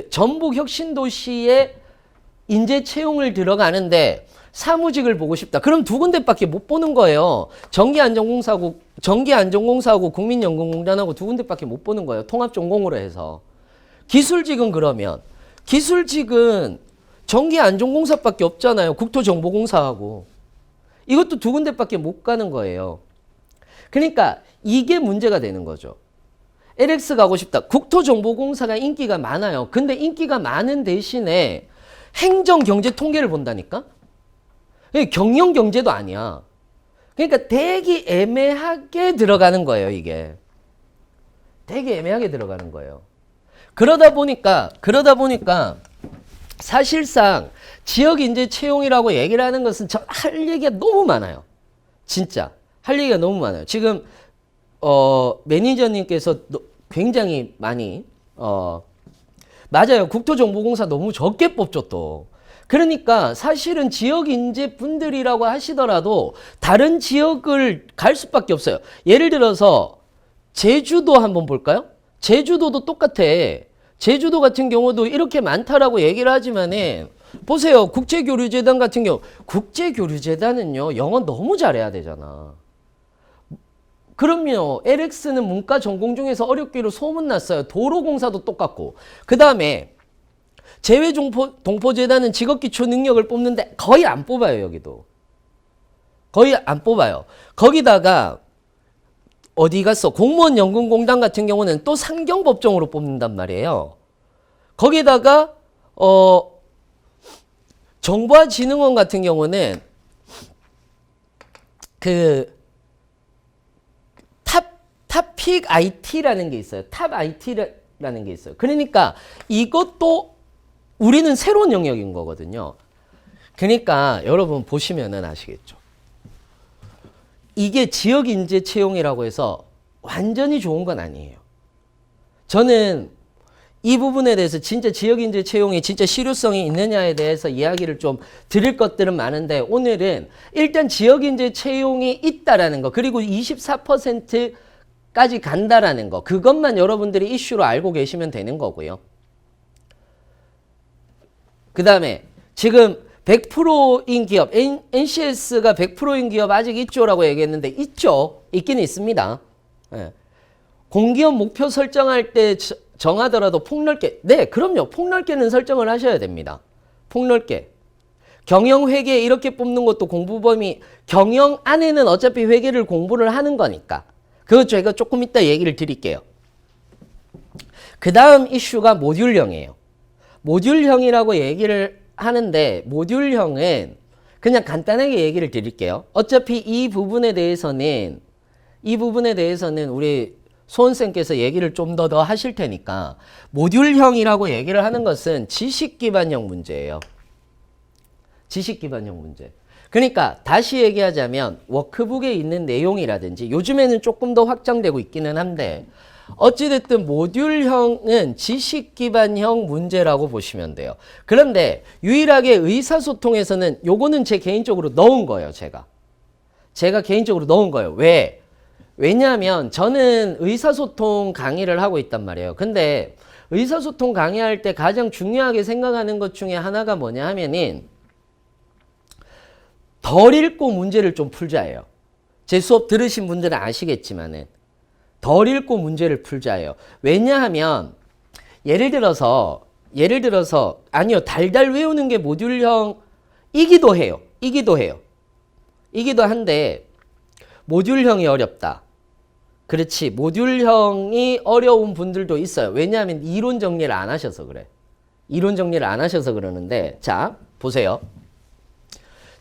전북혁신도시에 인재 채용을 들어가는데 사무직을 보고 싶다. 그럼 두 군데밖에 못 보는 거예요. 전기안전공사하고 국민연금공단하고 두 군데밖에 못 보는 거예요. 통합전공으로 해서. 기술직은 그러면 기술직은 전기안전공사밖에 없잖아요. 국토정보공사하고. 이것도 두 군데밖에 못 가는 거예요. 그러니까 이게 문제가 되는 거죠. LX 가고 싶다. 국토정보공사가 인기가 많아요. 근데 인기가 많은 대신에 행정경제통계를 본다니까? 경영경제도 아니야. 그러니까 되게 애매하게 들어가는 거예요, 이게. 되게 애매하게 들어가는 거예요. 그러다 보니까 사실상 지역인재 채용이라고 얘기를 하는 것은 할 얘기가 너무 많아요. 진짜. 할 얘기가 너무 많아요. 지금 매니저님께서 굉장히 많이 맞아요. 국토정보공사 너무 적게 뽑죠 또. 그러니까 사실은 지역인재 분들이라고 하시더라도 다른 지역을 갈 수밖에 없어요. 예를 들어서 제주도 한번 볼까요? 제주도도 똑같아. 제주도 같은 경우도 이렇게 많다라고 얘기를 하지만은 보세요. 국제교류재단 같은 경우 국제교류재단은요 영어 너무 잘해야 되잖아. 그럼요. LX는 문과 전공 중에서 어렵기로 소문났어요. 도로공사도 똑같고. 그 다음에 재외동포재단은 직업기초 능력을 뽑는데 거의 안 뽑아요. 여기도. 거의 안 뽑아요. 거기다가 어디 갔어? 공무원연금공단 같은 경우는 또 상경법정으로 뽑는단 말이에요. 거기다가 정보화진흥원 같은 경우는 탑픽 IT라는 게 있어요. 탑 IT라는 게 있어요. 그러니까 이것도 우리는 새로운 영역인 거거든요. 그러니까 여러분 보시면은 아시겠죠. 이게 지역인재 채용이라고 해서 완전히 좋은 건 아니에요. 저는 이 부분에 대해서 진짜 지역인재 채용이 진짜 실효성이 있느냐에 대해서 이야기를 좀 드릴 것들은 많은데 오늘은 일단 지역인재 채용이 있다라는 거 그리고 24%까지 간다라는 거 그것만 여러분들이 이슈로 알고 계시면 되는 거고요. 그 다음에 지금 100%인 기업, NCS가 100%인 기업 아직 있죠라고 얘기했는데 있죠. 있긴 있습니다. 예. 공기업 목표 설정할 때 정하더라도 폭넓게, 네, 그럼요. 폭넓게는 설정을 하셔야 됩니다. 폭넓게. 경영 회계 이렇게 뽑는 것도 공부 범위, 경영 안에는 어차피 회계를 공부를 하는 거니까. 그거 제가 조금 이따 얘기를 드릴게요. 그 다음 이슈가 모듈형이에요. 모듈형이라고 얘기를 하는데, 모듈형은 그냥 간단하게 얘기를 드릴게요. 어차피 이 부분에 대해서는 우리 소은쌤께서 얘기를 좀 더 하실 테니까, 모듈형이라고 얘기를 하는 것은 지식기반형 문제예요. 지식기반형 문제. 그러니까 다시 얘기하자면 워크북에 있는 내용이라든지 요즘에는 조금 더 확장되고 있기는 한데 어찌됐든 모듈형은 지식기반형 문제라고 보시면 돼요. 그런데 유일하게 의사소통에서는 요거는 제 개인적으로 넣은 거예요. 제가 개인적으로 넣은 거예요. 왜? 왜냐하면 저는 의사소통 강의를 하고 있단 말이에요. 근데 의사소통 강의할 때 가장 중요하게 생각하는 것 중에 하나가 뭐냐 하면은 덜 읽고 문제를 좀 풀자예요. 제 수업 들으신 분들은 아시겠지만은 덜 읽고 문제를 풀자예요. 왜냐하면 예를 들어서 아니요, 달달 외우는 게 모듈형이기도 해요. 이기도 한데 모듈형이 어렵다. 그렇지. 모듈형이 어려운 분들도 있어요. 왜냐하면 이론 정리를 안 하셔서 그래. 이론 정리를 안 하셔서 그러는데 자, 보세요.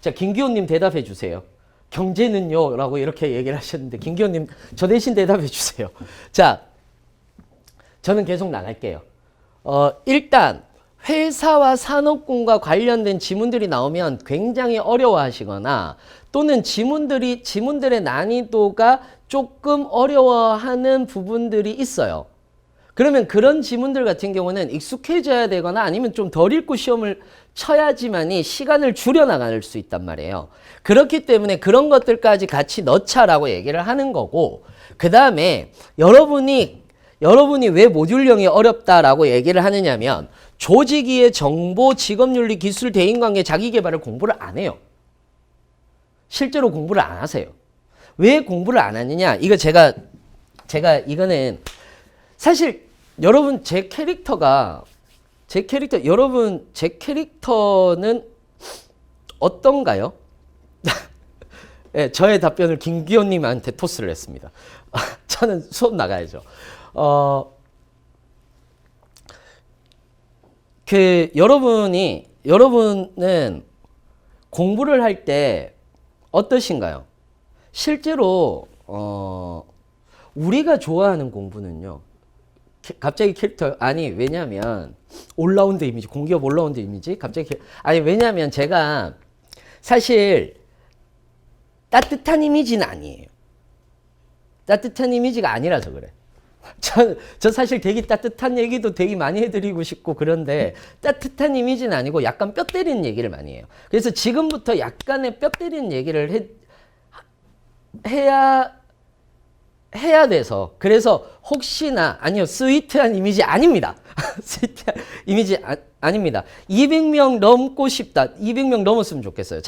자, 김기호님 대답해 주세요. 경제는요? 라고 이렇게 얘기를 하셨는데 김기호님 저 대신 대답해 주세요. 자, 저는 계속 나갈게요. 일단 회사와 산업군과 관련된 지문들이 나오면 굉장히 어려워하시거나 또는 지문들의 난이도가 조금 어려워하는 부분들이 있어요. 그러면 그런 지문들 같은 경우는 익숙해져야 되거나 아니면 좀 덜 읽고 시험을 쳐야지만이 시간을 줄여나갈 수 있단 말이에요. 그렇기 때문에 그런 것들까지 같이 넣자라고 얘기를 하는 거고, 그 다음에 여러분이 왜 모듈형이 어렵다라고 얘기를 하느냐면 조직이의 정보, 직업윤리, 기술, 대인관계, 자기개발을 공부를 안 해요. 실제로 공부를 안 하세요. 왜 공부를 안 하느냐? 이거 제가 이거는 사실 여러분 제 캐릭터는 어떤가요? 네, 저의 답변을 김기호님한테 토스를 했습니다. 저는 수업 나가야죠. 여러분은 공부를 할 때 어떠신가요? 실제로 우리가 좋아하는 공부는요. 갑자기 캐릭터 왜냐면 올라운드 이미지, 공기업 올라운드 이미지 왜냐면 제가 사실 따뜻한 이미지는 아니에요. 따뜻한 이미지가 아니라서 그래. 저 사실 되게 따뜻한 얘기도 되게 많이 해드리고 싶고 그런데 따뜻한 이미지는 아니고 약간 뼈 때리는 얘기를 많이 해요. 그래서 지금부터 약간의 뼈 때리는 얘기를 해야 돼서 그래서 혹시나 스위트한 이미지 아닙니다. 스위트한 이미지 아닙니다. 200명 넘고 싶다. 200명 넘었으면 좋겠어요.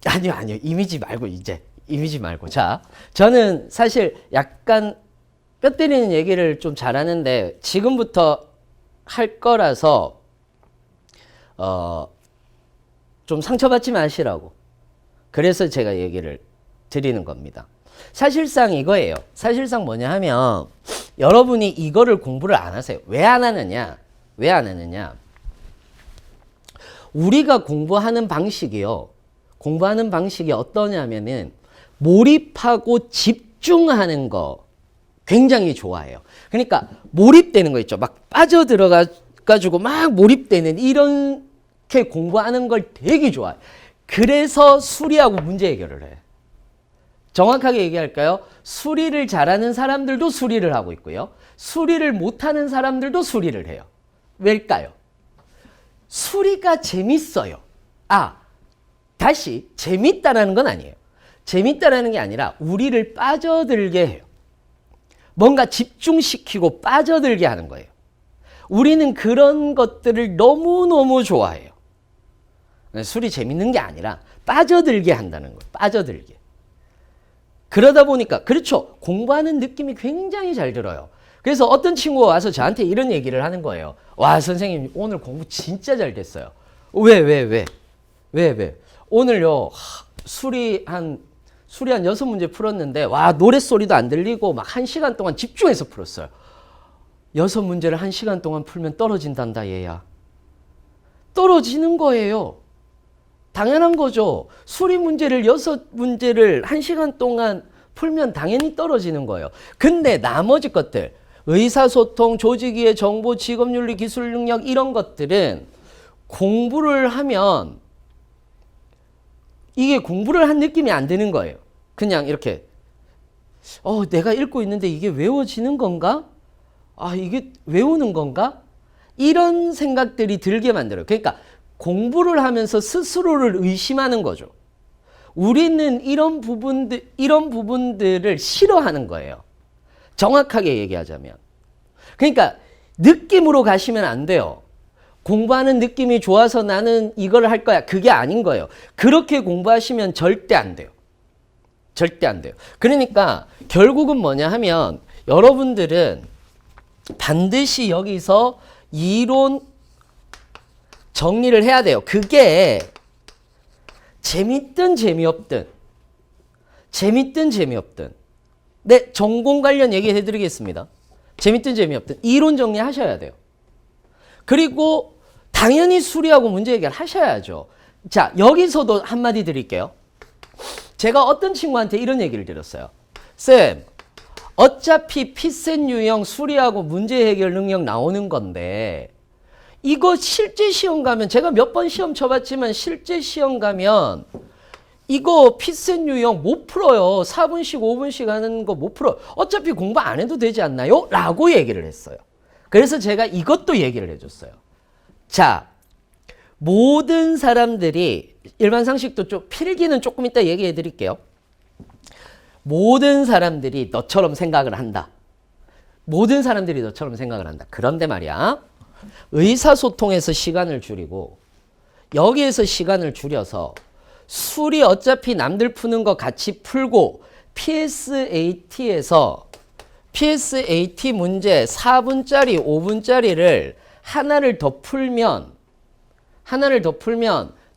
아니요. 이미지 말고. 자, 저는 사실 약간 뼈 때리는 얘기를 좀 잘하는데 지금부터 할 거라서 좀 상처받지 마시라고. 그래서 제가 얘기를 드리는 겁니다. 사실상 이거예요. 사실상 뭐냐 하면 여러분이 이거를 공부를 안 하세요. 왜 안 하느냐? 우리가 공부하는 방식이 어떠냐면은 몰입하고 집중하는 거 굉장히 좋아해요. 그러니까 몰입되는 거 있죠. 막 빠져들어가 가지고 막 몰입되는 이렇게 공부하는 걸 되게 좋아해요. 그래서 수리하고 문제 해결을 해. 정확하게 얘기할까요? 수리를 잘하는 사람들도 수리를 하고 있고요. 수리를 못하는 사람들도 수리를 해요. 왜일까요? 수리가 재밌어요. 다시 재밌다라는 건 아니에요. 재밌다라는 게 아니라 우리를 빠져들게 해요. 뭔가 집중시키고 빠져들게 하는 거예요. 우리는 그런 것들을 너무너무 좋아해요. 술이 재밌는 게 아니라 빠져들게 한다는 거예요. 빠져들게. 그러다 보니까 그렇죠. 공부하는 느낌이 굉장히 잘 들어요. 그래서 어떤 친구가 와서 저한테 이런 얘기를 하는 거예요. 와, 선생님 오늘 공부 진짜 잘 됐어요. 왜? 오늘요 술이 한 6문제 풀었는데 와, 노랫소리도 안 들리고 막 1시간 동안 집중해서 풀었어요. 6문제를 1시간 동안 풀면 떨어진단다 얘야. 떨어지는 거예요. 당연한 거죠. 수리 문제를 6문제를 1시간 동안 풀면 당연히 떨어지는 거예요. 근데 나머지 것들, 의사소통, 조직이해, 정보, 직업윤리, 기술능력 이런 것들은 공부를 하면 이게 공부를 한 느낌이 안 드는 거예요. 그냥 이렇게 내가 읽고 있는데 이게 외워지는 건가? 이게 외우는 건가? 이런 생각들이 들게 만들어요. 그러니까 공부를 하면서 스스로를 의심하는 거죠. 우리는 이런 부분들을 싫어하는 거예요. 정확하게 얘기하자면. 그러니까 느낌으로 가시면 안 돼요. 공부하는 느낌이 좋아서 나는 이걸 할 거야. 그게 아닌 거예요. 그렇게 공부하시면 절대 안 돼요. 절대 안 돼요. 그러니까 결국은 뭐냐 하면 여러분들은 반드시 여기서 이론 정리를 해야 돼요. 그게 재밌든 재미없든 네, 전공 관련 얘기해 드리겠습니다. 재밌든 재미없든 이론 정리하셔야 돼요. 그리고 당연히 수리하고 문제 해결 하셔야죠. 자, 여기서도 한마디 드릴게요. 제가 어떤 친구한테 이런 얘기를 드렸어요. 쌤, 어차피 피셋 유형 수리하고 문제 해결 능력 나오는 건데 이거 실제 시험 가면 제가 몇 번 시험 쳐봤지만 실제 시험 가면 이거 피셋 유형 못 풀어요. 4분씩 5분씩 하는 거 못 풀어요. 어차피 공부 안 해도 되지 않나요? 라고 얘기를 했어요. 그래서 제가 이것도 얘기를 해줬어요. 자, 모든 사람들이 일반 상식도 좀 필기는 조금 이따 얘기해 드릴게요. 모든 사람들이 너처럼 생각을 한다. 모든 사람들이 너처럼 생각을 한다. 그런데 말이야. 의사소통에서 시간을 줄이고 여기에서 시간을 줄여서 술이 어차피 남들 푸는 거 같이 풀고 PSAT에서 PSAT 문제 4분짜리 5분짜리를 하나를 더 풀면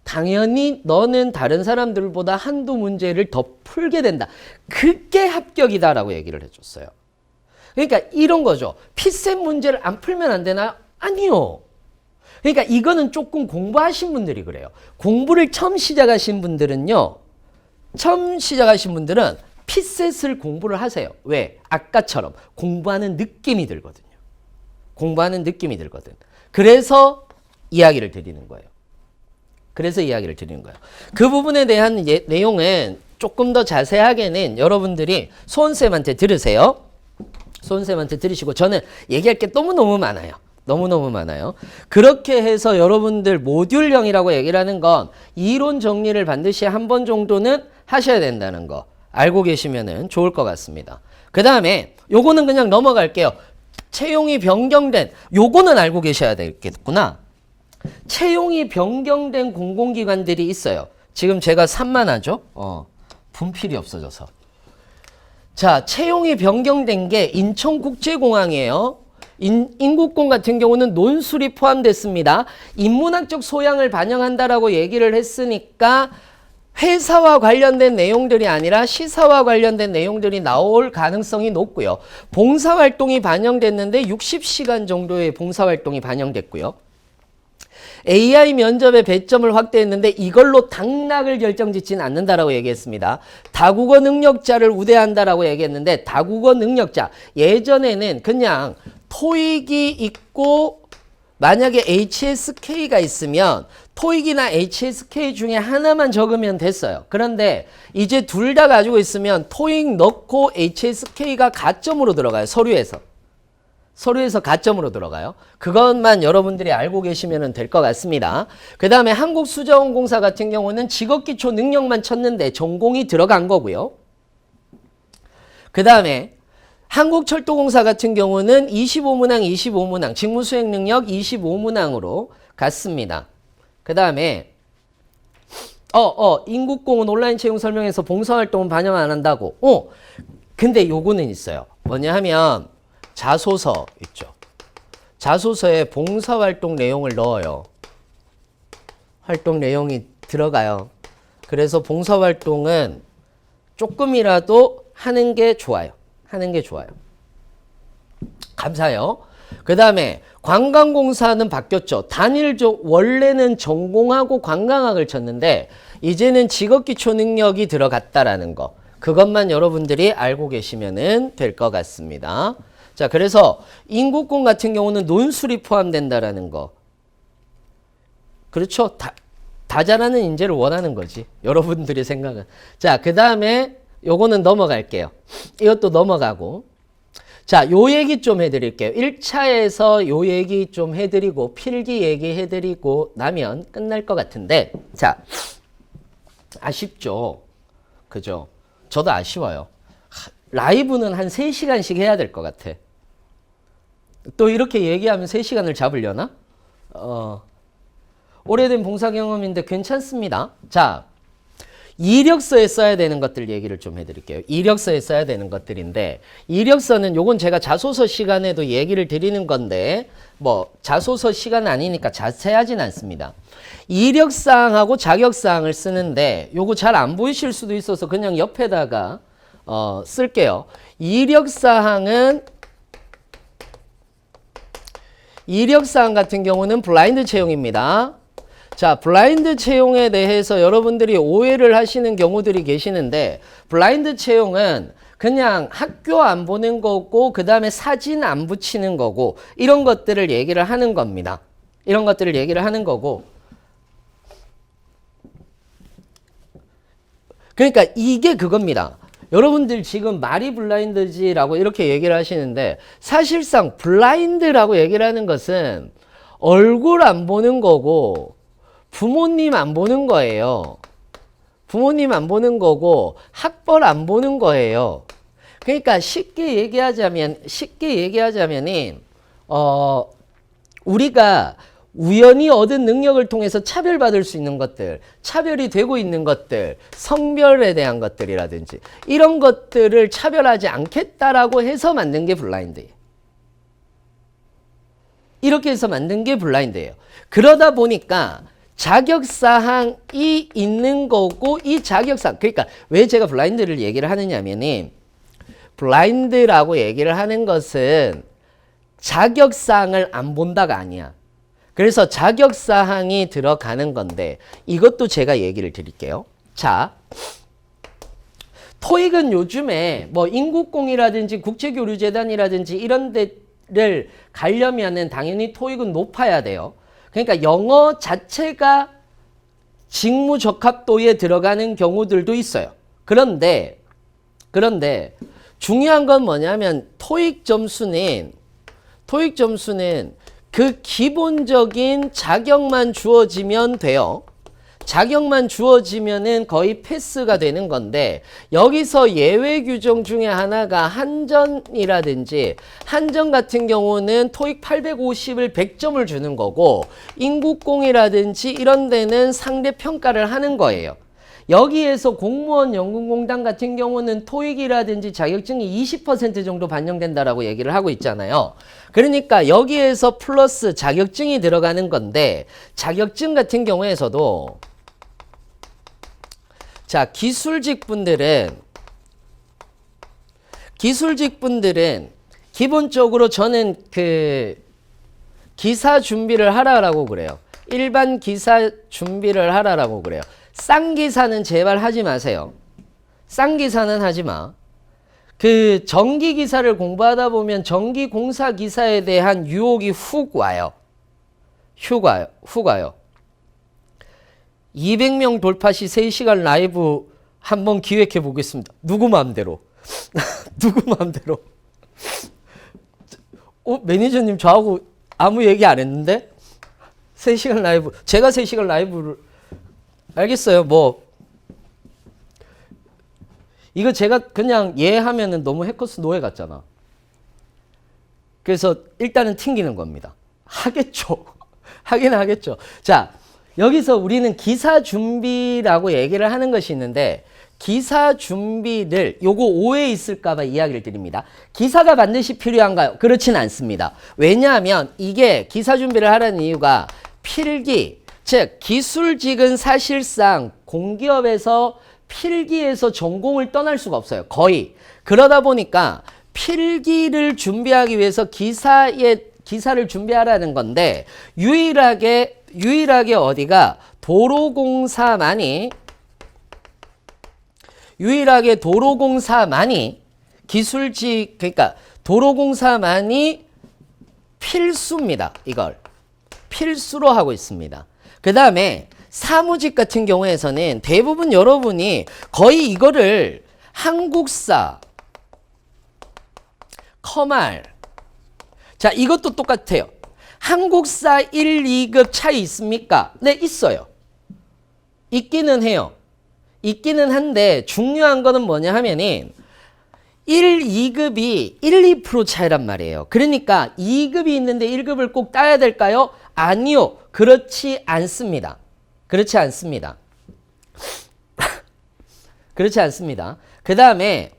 당연히 너는 다른 사람들보다 한두 문제를 더 풀게 된다. 그게 합격이다라고 얘기를 해줬어요. 그러니까 이런 거죠. 피셋 문제를 안 풀면 안 되나? 아니요. 그러니까 이거는 조금 공부하신 분들이 그래요. 공부를 처음 시작하신 분들은요. 피셋을 공부를 하세요. 왜? 아까처럼 공부하는 느낌이 들거든요. 그래서 이야기를 드리는 거예요. 그 부분에 대한 내용은 조금 더 자세하게는 여러분들이 소은쌤한테 들으세요. 소은쌤한테 들으시고 저는 얘기할 게 너무너무 많아요. 그렇게 해서 여러분들 모듈형이라고 얘기를 하는 건 이론 정리를 반드시 한 번 정도는 하셔야 된다는 거 알고 계시면 좋을 것 같습니다. 그 다음에 요거는 그냥 넘어갈게요. 채용이 변경된 요거는 알고 계셔야 되겠구나. 채용이 변경된 공공기관들이 있어요. 지금 제가 산만하죠? 분필이 없어져서. 자, 채용이 변경된 게 인천국제공항이에요. 인국공 같은 경우는 논술이 포함됐습니다. 인문학적 소양을 반영한다라고 얘기를 했으니까 회사와 관련된 내용들이 아니라 시사와 관련된 내용들이 나올 가능성이 높고요. 봉사활동이 반영됐는데 60시간 정도의 봉사활동이 반영됐고요. AI 면접의 배점을 확대했는데 이걸로 당락을 결정짓지는 않는다라고 얘기했습니다. 다국어 능력자를 우대한다라고 얘기했는데 다국어 능력자 예전에는 그냥 토익이 있고 만약에 HSK가 있으면 토익이나 HSK 중에 하나만 적으면 됐어요. 그런데 이제 둘 다 가지고 있으면 토익 넣고 HSK가 가점으로 들어가요. 서류에서 가점으로 들어가요. 그것만 여러분들이 알고 계시면 될 것 같습니다. 그 다음에 한국수자원공사 같은 경우는 직업기초 능력만 쳤는데 전공이 들어간 거고요. 그 다음에 한국철도공사 같은 경우는 25문항, 25문항, 직무수행 능력 25문항으로 갔습니다. 그 다음에 인국공은 온라인 채용 설명에서 봉사활동은 반영 안 한다고. 근데 요거는 있어요. 뭐냐 하면 자소서 있죠. 자소서에 봉사활동 내용을 넣어요. 활동 내용이 들어가요. 그래서 봉사활동은 조금이라도 하는 게 좋아요. 하는 게 좋아요. 감사해요. 그 다음에 관광공사는 바뀌었죠. 원래는 전공하고 관광학을 쳤는데 이제는 직업기초 능력이 들어갔다라는 거. 그것만 여러분들이 알고 계시면 될 것 같습니다. 자, 그래서 인국공 같은 경우는 논술이 포함된다라는 거. 그렇죠. 다 잘하는 인재를 원하는 거지. 여러분들의 생각은. 자, 그 다음에 요거는 넘어갈게요. 이것도 넘어가고. 자, 요 얘기 좀 해드릴게요. 1차에서 요 얘기 좀 해드리고 필기 얘기 해드리고 나면 끝날 것 같은데, 자, 아쉽죠. 그죠? 저도 아쉬워요. 라이브는 한 3시간씩 해야 될 것 같아. 또 이렇게 얘기하면 3시간을 잡으려나? 오래된 봉사 경험인데 괜찮습니다. 자, 이력서에 써야 되는 것들 얘기를 좀 해드릴게요. 이력서에 써야 되는 것들인데, 이력서는 요건 제가 자소서 시간에도 얘기를 드리는 건데, 뭐 자소서 시간 아니니까 자세하진 않습니다. 이력사항하고 자격사항을 쓰는데 요거 잘 안 보이실 수도 있어서 그냥 옆에다가 쓸게요. 이력사항 같은 경우는 블라인드 채용입니다. 자, 블라인드 채용에 대해서 여러분들이 오해를 하시는 경우들이 계시는데, 블라인드 채용은 그냥 학교 안 보는 거고 그 다음에 사진 안 붙이는 거고 이런 것들을 얘기를 하는 겁니다. 이런 것들을 얘기를 하는 거고, 그러니까 이게 그겁니다. 여러분들 지금 말이 블라인드지라고 이렇게 얘기를 하시는데, 사실상 블라인드라고 얘기를 하는 것은 얼굴 안 보는 거고 부모님 안 보는 거예요. 부모님 안 보는 거고 학벌 안 보는 거예요. 그러니까 쉽게 얘기하자면 우리가 우연히 얻은 능력을 통해서 차별받을 수 있는 것들, 차별이 되고 있는 것들, 성별에 대한 것들이라든지 이런 것들을 차별하지 않겠다라고 해서 만든 게 블라인드예요. 이렇게 해서 만든 게 블라인드예요. 그러다 보니까 자격사항이 있는 거고, 이 자격사항, 그러니까 왜 제가 블라인드를 얘기를 하느냐면은, 블라인드라고 얘기를 하는 것은 자격사항을 안 본다가 아니야. 그래서 자격사항이 들어가는 건데, 이것도 제가 얘기를 드릴게요. 자, 토익은 요즘에 뭐 인국공이라든지 국제교류재단이라든지 이런 데를 가려면은 당연히 토익은 높아야 돼요. 그러니까 영어 자체가 직무적합도에 들어가는 경우들도 있어요. 그런데 중요한 건 뭐냐면 토익 점수는 그 기본적인 자격만 주어지면 돼요. 자격만 주어지면은 거의 패스가 되는 건데, 여기서 예외 규정 중에 하나가 한전이라든지, 한전 같은 경우는 토익 850을 100점을 주는 거고, 인국공이라든지 이런 데는 상대 평가를 하는 거예요. 여기에서 공무원 연금공단 같은 경우는 토익이라든지 자격증이 20% 정도 반영된다라고 얘기를 하고 있잖아요. 그러니까 여기에서 플러스 자격증이 들어가는 건데, 자격증 같은 경우에서도 자, 기술직 분들은 기본적으로 저는 그 기사 준비를 하라라고 그래요. 일반 기사 준비를 하라라고 그래요. 싼 기사는 제발 하지 마세요. 싼 기사는 하지 마. 그 전기 기사를 공부하다 보면 전기 공사 기사에 대한 유혹이 훅 와요. 200명 돌파 시 3시간 라이브 한번 기획해 보겠습니다. 누구 마음대로. 누구 마음대로. 매니저님 저하고 아무 얘기 안 했는데? 3시간 라이브. 제가 3시간 라이브를. 알겠어요. 뭐. 이거 제가 그냥 하면은 너무 해커스 노예 같잖아. 그래서 일단은 튕기는 겁니다. 하겠죠. 하긴 하겠죠. 자, 여기서 우리는 기사 준비라고 얘기를 하는 것이 있는데 기사 준비를 요거 오해 있을까 봐 이야기를 드립니다. 기사가 반드시 필요한가요? 그렇진 않습니다. 왜냐하면 이게 기사 준비를 하라는 이유가 필기, 즉 기술직은 사실상 공기업에서 필기에서 전공을 떠날 수가 없어요. 거의. 그러다 보니까 필기를 준비하기 위해서 기사를 준비하라는 건데 유일하게 어디가 도로공사만이 기술직, 그러니까 도로공사만이 필수입니다. 이걸 필수로 하고 있습니다. 그 다음에 사무직 같은 경우에서는 대부분 여러분이 거의 이거를 한국사, 커말, 자, 이것도 똑같아요. 한국사 1, 2급 차이 있습니까? 네, 있어요. 있기는 해요. 있기는 한데 중요한 거는 뭐냐 하면은 1, 2급이 1, 2% 차이란 말이에요. 그러니까 2급이 있는데 1급을 꼭 따야 될까요? 아니요. 그렇지 않습니다. 그렇지 않습니다. 그렇지 않습니다. 그 다음에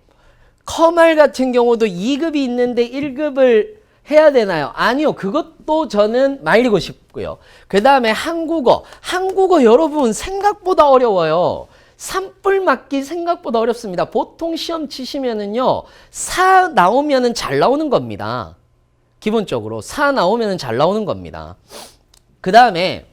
커말 같은 경우도 2급이 있는데 1급을 해야 되나요? 아니요. 그것도 저는 말리고 싶고요. 그 다음에 한국어 여러분 생각보다 어려워요. 산불 맞기 생각보다 어렵습니다. 보통 시험 치시면은요, 4 나오면은 잘 나오는 겁니다. 기본적으로 4 나오면은 잘 나오는 겁니다. 그 다음에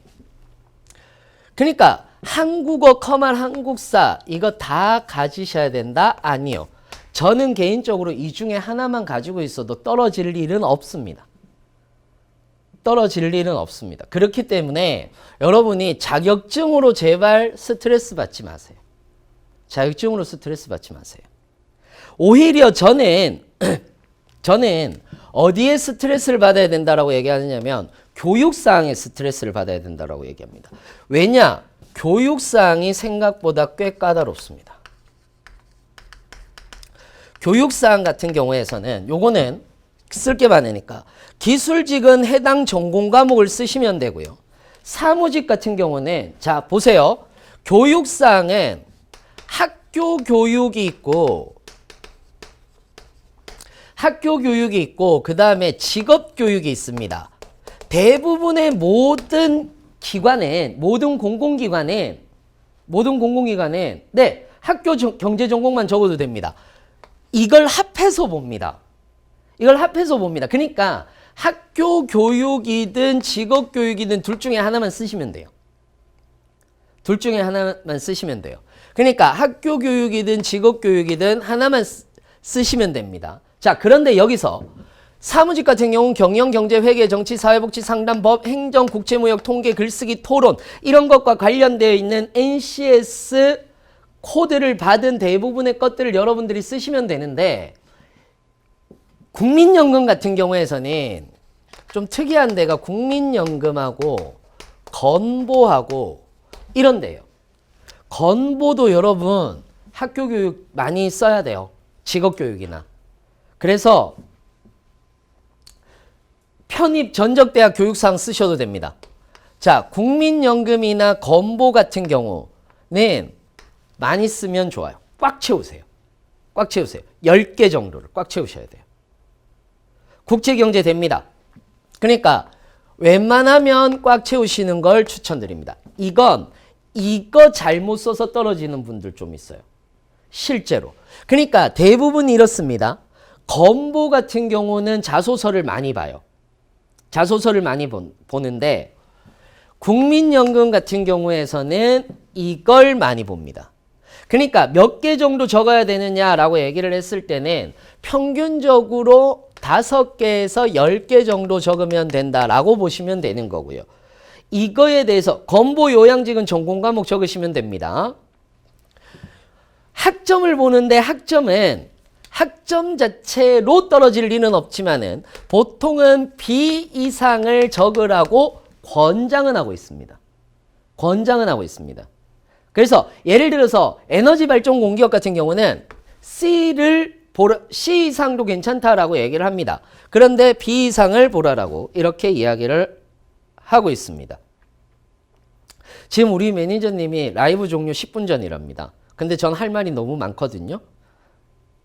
그러니까 한국어, 커말, 한국사 이거 다 가지셔야 된다? 아니요. 저는 개인적으로 이 중에 하나만 가지고 있어도 떨어질 일은 없습니다. 떨어질 일은 없습니다. 그렇기 때문에 여러분이 자격증으로 제발 스트레스 받지 마세요. 자격증으로 스트레스 받지 마세요. 오히려 저는 어디에 스트레스를 받아야 된다라고 얘기하느냐면 교육사항에 스트레스를 받아야 된다라고 얘기합니다. 왜냐? 교육사항이 생각보다 꽤 까다롭습니다. 교육사항 같은 경우에서는 요거는 쓸 게 많으니까 기술직은 해당 전공 과목을 쓰시면 되고요. 사무직 같은 경우는 자 보세요. 교육사항은 학교 교육이 있고 그 다음에 직업 교육이 있습니다. 대부분의 모든 공공기관은 네, 학교 경제 전공만 적어도 됩니다. 이걸 합해서 봅니다. 그러니까 학교 교육이든 직업 교육이든 둘 중에 하나만 쓰시면 돼요. 그러니까 학교 교육이든 직업 교육이든 하나만 쓰시면 됩니다. 자, 그런데 여기서 사무직 같은 경우는 경영, 경제, 회계, 정치, 사회복지, 상담, 법, 행정, 국제무역, 통계, 글쓰기, 토론 이런 것과 관련되어 있는 NCS 코드를 받은 대부분의 것들을 여러분들이 쓰시면 되는데 국민연금 같은 경우에서는 좀 특이한 데가 국민연금하고 건보하고 이런 데요. 건보도 여러분 학교 교육 많이 써야 돼요. 직업 교육이나. 그래서 편입 전적대학 교육사항 쓰셔도 됩니다. 자, 국민연금이나 건보 같은 경우는 많이 쓰면 좋아요. 꽉 채우세요. 10개 정도를 꽉 채우셔야 돼요. 국제경제 됩니다. 그러니까 웬만하면 꽉 채우시는 걸 추천드립니다. 이거 잘못 써서 떨어지는 분들 좀 있어요. 실제로. 그러니까 대부분 이렇습니다. 건보 같은 경우는 자소서를 많이 봐요. 보는데 국민연금 같은 경우에서는 이걸 많이 봅니다. 그러니까 몇 개 정도 적어야 되느냐라고 얘기를 했을 때는 평균적으로 5개에서 10개 정도 적으면 된다라고 보시면 되는 거고요. 이거에 대해서 건보 요양직은 전공 과목 적으시면 됩니다. 학점을 보는데 학점 자체로 떨어질 리는 없지만은 보통은 B 이상을 적으라고 권장은 하고 있습니다. 그래서 예를 들어서 에너지 발전 공기업 같은 경우는 C를 C 이상도 괜찮다라고 얘기를 합니다. 그런데 B 이상을 보라라고 이렇게 이야기를 하고 있습니다. 지금 우리 매니저님이 라이브 종료 10분 전이랍니다. 근데 전 할 말이 너무 많거든요.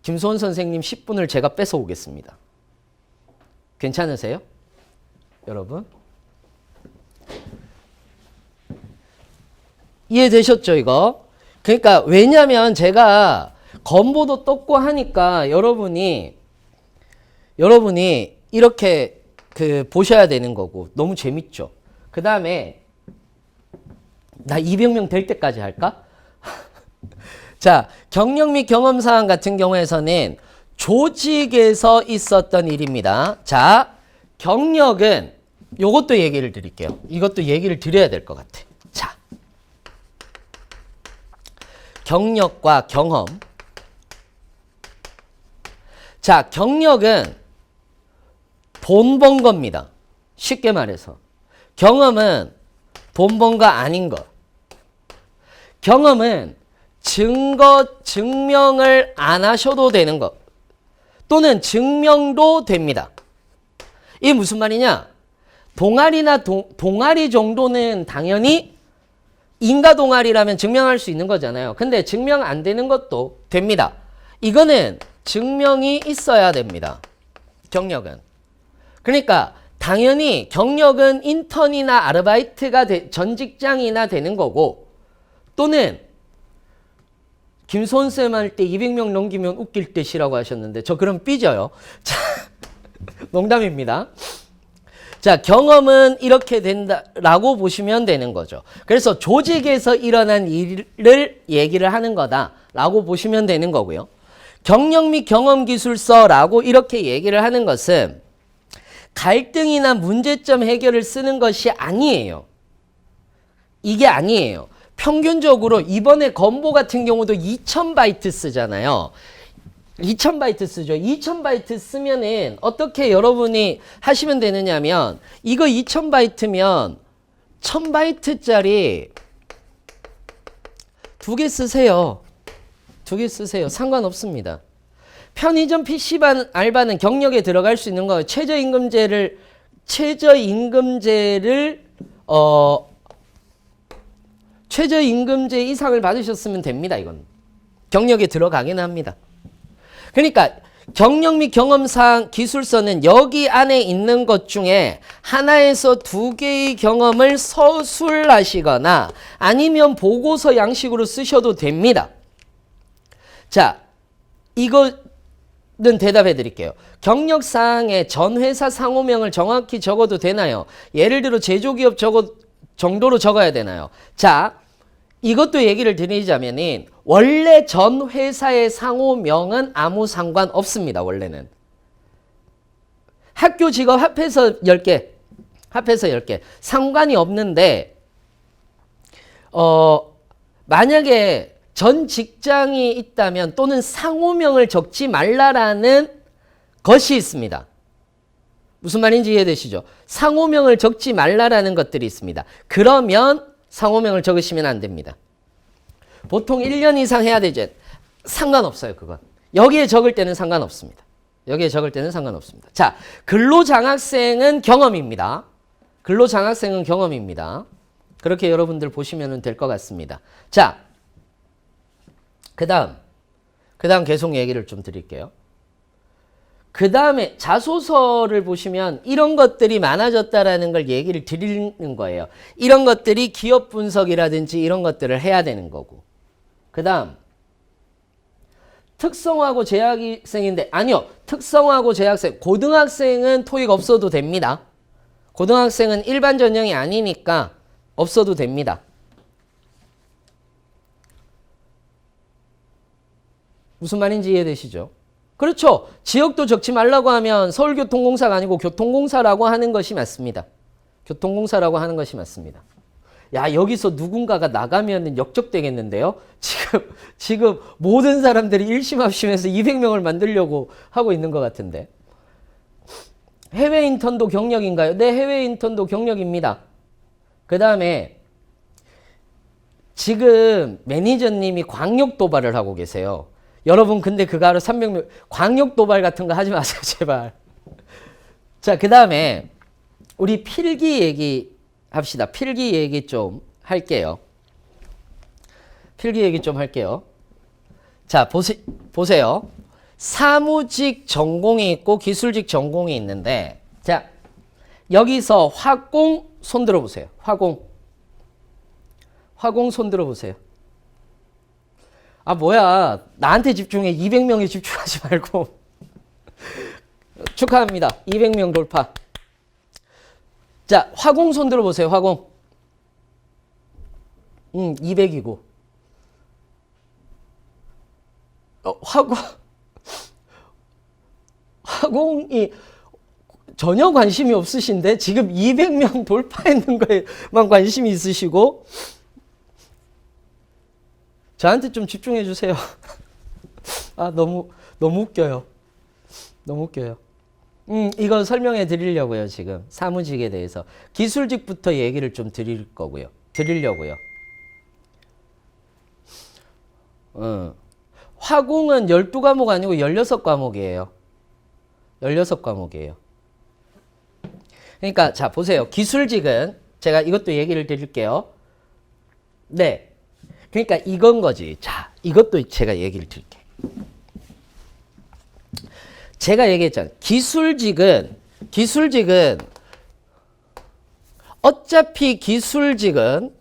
김소원 선생님 10분을 제가 뺏어 오겠습니다. 괜찮으세요? 여러분? 이해되셨죠, 이거? 그러니까 왜냐면 제가 건보도 떴고 하니까 여러분이 이렇게 보셔야 되는 거고 너무 재밌죠. 그 다음에 나 200명 될 때까지 할까? 자, 경력 및 경험 사항 같은 경우에서는 조직에서 있었던 일입니다. 자, 경력은 요것도 얘기를 드릴게요. 이것도 얘기를 드려야 될 것 같아. 자, 경력과 경험. 자, 경력은 돈 번 겁니다. 쉽게 말해서. 경험은 돈 번 거 아닌 거. 경험은 증명을 안 하셔도 되는 것. 또는 증명도 됩니다. 이게 무슨 말이냐? 동아리나 동아리 정도는 당연히 인가 동아리라면 증명할 수 있는 거잖아요. 근데 증명 안 되는 것도 됩니다. 이거는 증명이 있어야 됩니다. 경력은. 그러니까 당연히 경력은 인턴이나 아르바이트가 전 직장이나 되는 거고 또는 김소은쌤 할 때 200명 넘기면 웃길 듯이라고 하셨는데 저 그럼 삐져요. 자, 농담입니다. 자, 경험은 이렇게 된다라고 보시면 되는 거죠. 그래서 조직에서 일어난 일을 얘기를 하는 거다라고 보시면 되는 거고요. 경력 및 경험 기술서라고 이렇게 얘기를 하는 것은 갈등이나 문제점 해결을 쓰는 것이 아니에요. 이게 아니에요. 평균적으로 이번에 건보 같은 경우도 2000바이트 쓰잖아요. 2000바이트 쓰죠. 2000바이트 쓰면은 어떻게 여러분이 하시면 되느냐면 이거 2000바이트면 1000바이트짜리 2개 쓰세요. 2개 쓰세요. 상관없습니다. 편의점 PC방 알바는 경력에 들어갈 수 있는 거예요. 최저임금제를 최저임금제 이상을 받으셨으면 됩니다. 이건 경력에 들어가긴 합니다. 그러니까 경력 및 경험상 기술서는 여기 안에 있는 것 중에 하나에서 2개의 경험을 서술하시거나 아니면 보고서 양식으로 쓰셔도 됩니다. 자, 이거는 대답해 드릴게요. 경력사항에 전 회사 상호명을 정확히 적어도 되나요? 예를 들어 제조기업 정도로 적어야 되나요? 자, 이것도 얘기를 드리자면은 원래 전 회사의 상호명은 아무 상관 없습니다. 원래는. 학교 직업 합해서 10개. 합해서 10개. 상관이 없는데 만약에 전 직장이 있다면 또는 상호명을 적지 말라라는 것이 있습니다. 무슨 말인지 이해되시죠? 상호명을 적지 말라라는 것들이 있습니다. 그러면 상호명을 적으시면 안 됩니다. 보통 1년 이상 해야 되죠. 상관없어요, 그건. 여기에 적을 때는 상관없습니다. 여기에 적을 때는 상관없습니다. 자, 근로장학생은 경험입니다. 근로장학생은 경험입니다. 그렇게 여러분들 보시면 될 것 같습니다. 자, 그 다음 계속 얘기를 좀 드릴게요. 그 다음에 자소서를 보시면 이런 것들이 많아졌다라는 걸 얘기를 드리는 거예요. 이런 것들이 기업 분석이라든지 이런 것들을 해야 되는 거고. 그 다음 특성화고 재학생인데 아니요. 특성화고 재학생. 고등학생은 토익 없어도 됩니다. 고등학생은 일반 전형이 아니니까 없어도 됩니다. 무슨 말인지 이해되시죠? 그렇죠. 지역도 적지 말라고 하면 서울교통공사가 아니고 교통공사라고 하는 것이 맞습니다. 교통공사라고 하는 것이 맞습니다. 야, 여기서 누군가가 나가면 역적되겠는데요? 지금 모든 사람들이 일심합심해서 200명을 만들려고 하고 있는 것 같은데. 해외 인턴도 경력인가요? 네, 해외 인턴도 경력입니다. 그 다음에 지금 매니저님이 광역 도발을 하고 계세요. 여러분 근데 그거 하루 300명 광역 도발 같은 거 하지 마세요 제발. 자, 그 다음에 우리 필기 얘기 합시다. 필기 얘기 좀 할게요. 필기 얘기 좀 할게요. 자, 보세요. 사무직 전공이 있고 기술직 전공이 있는데, 자, 여기서 화공 손 들어보세요. 화공 손 들어보세요. 아, 뭐야. 나한테 집중해. 200명에 집중하지 말고. 축하합니다. 200명 돌파. 자, 화공 손 들어보세요. 화공. 200이고. 화공이 전혀 관심이 없으신데 지금 200명 돌파했는 거에만 관심이 있으시고 저한테 좀 집중해 주세요. 아, 너무 웃겨요. 너무 웃겨요. 이거 설명해 드리려고요, 지금. 사무직에 대해서. 기술직부터 얘기를 좀 드리려고요. 화공은 12과목 아니고 16과목이에요. 16과목이에요. 그러니까, 자, 보세요. 기술직은, 제가 이것도 얘기를 드릴게요. 네. 그러니까 이건 거지. 자, 이것도 제가 얘기를 드릴게요. 제가 얘기했잖아요. 기술직은 어차피 기술직은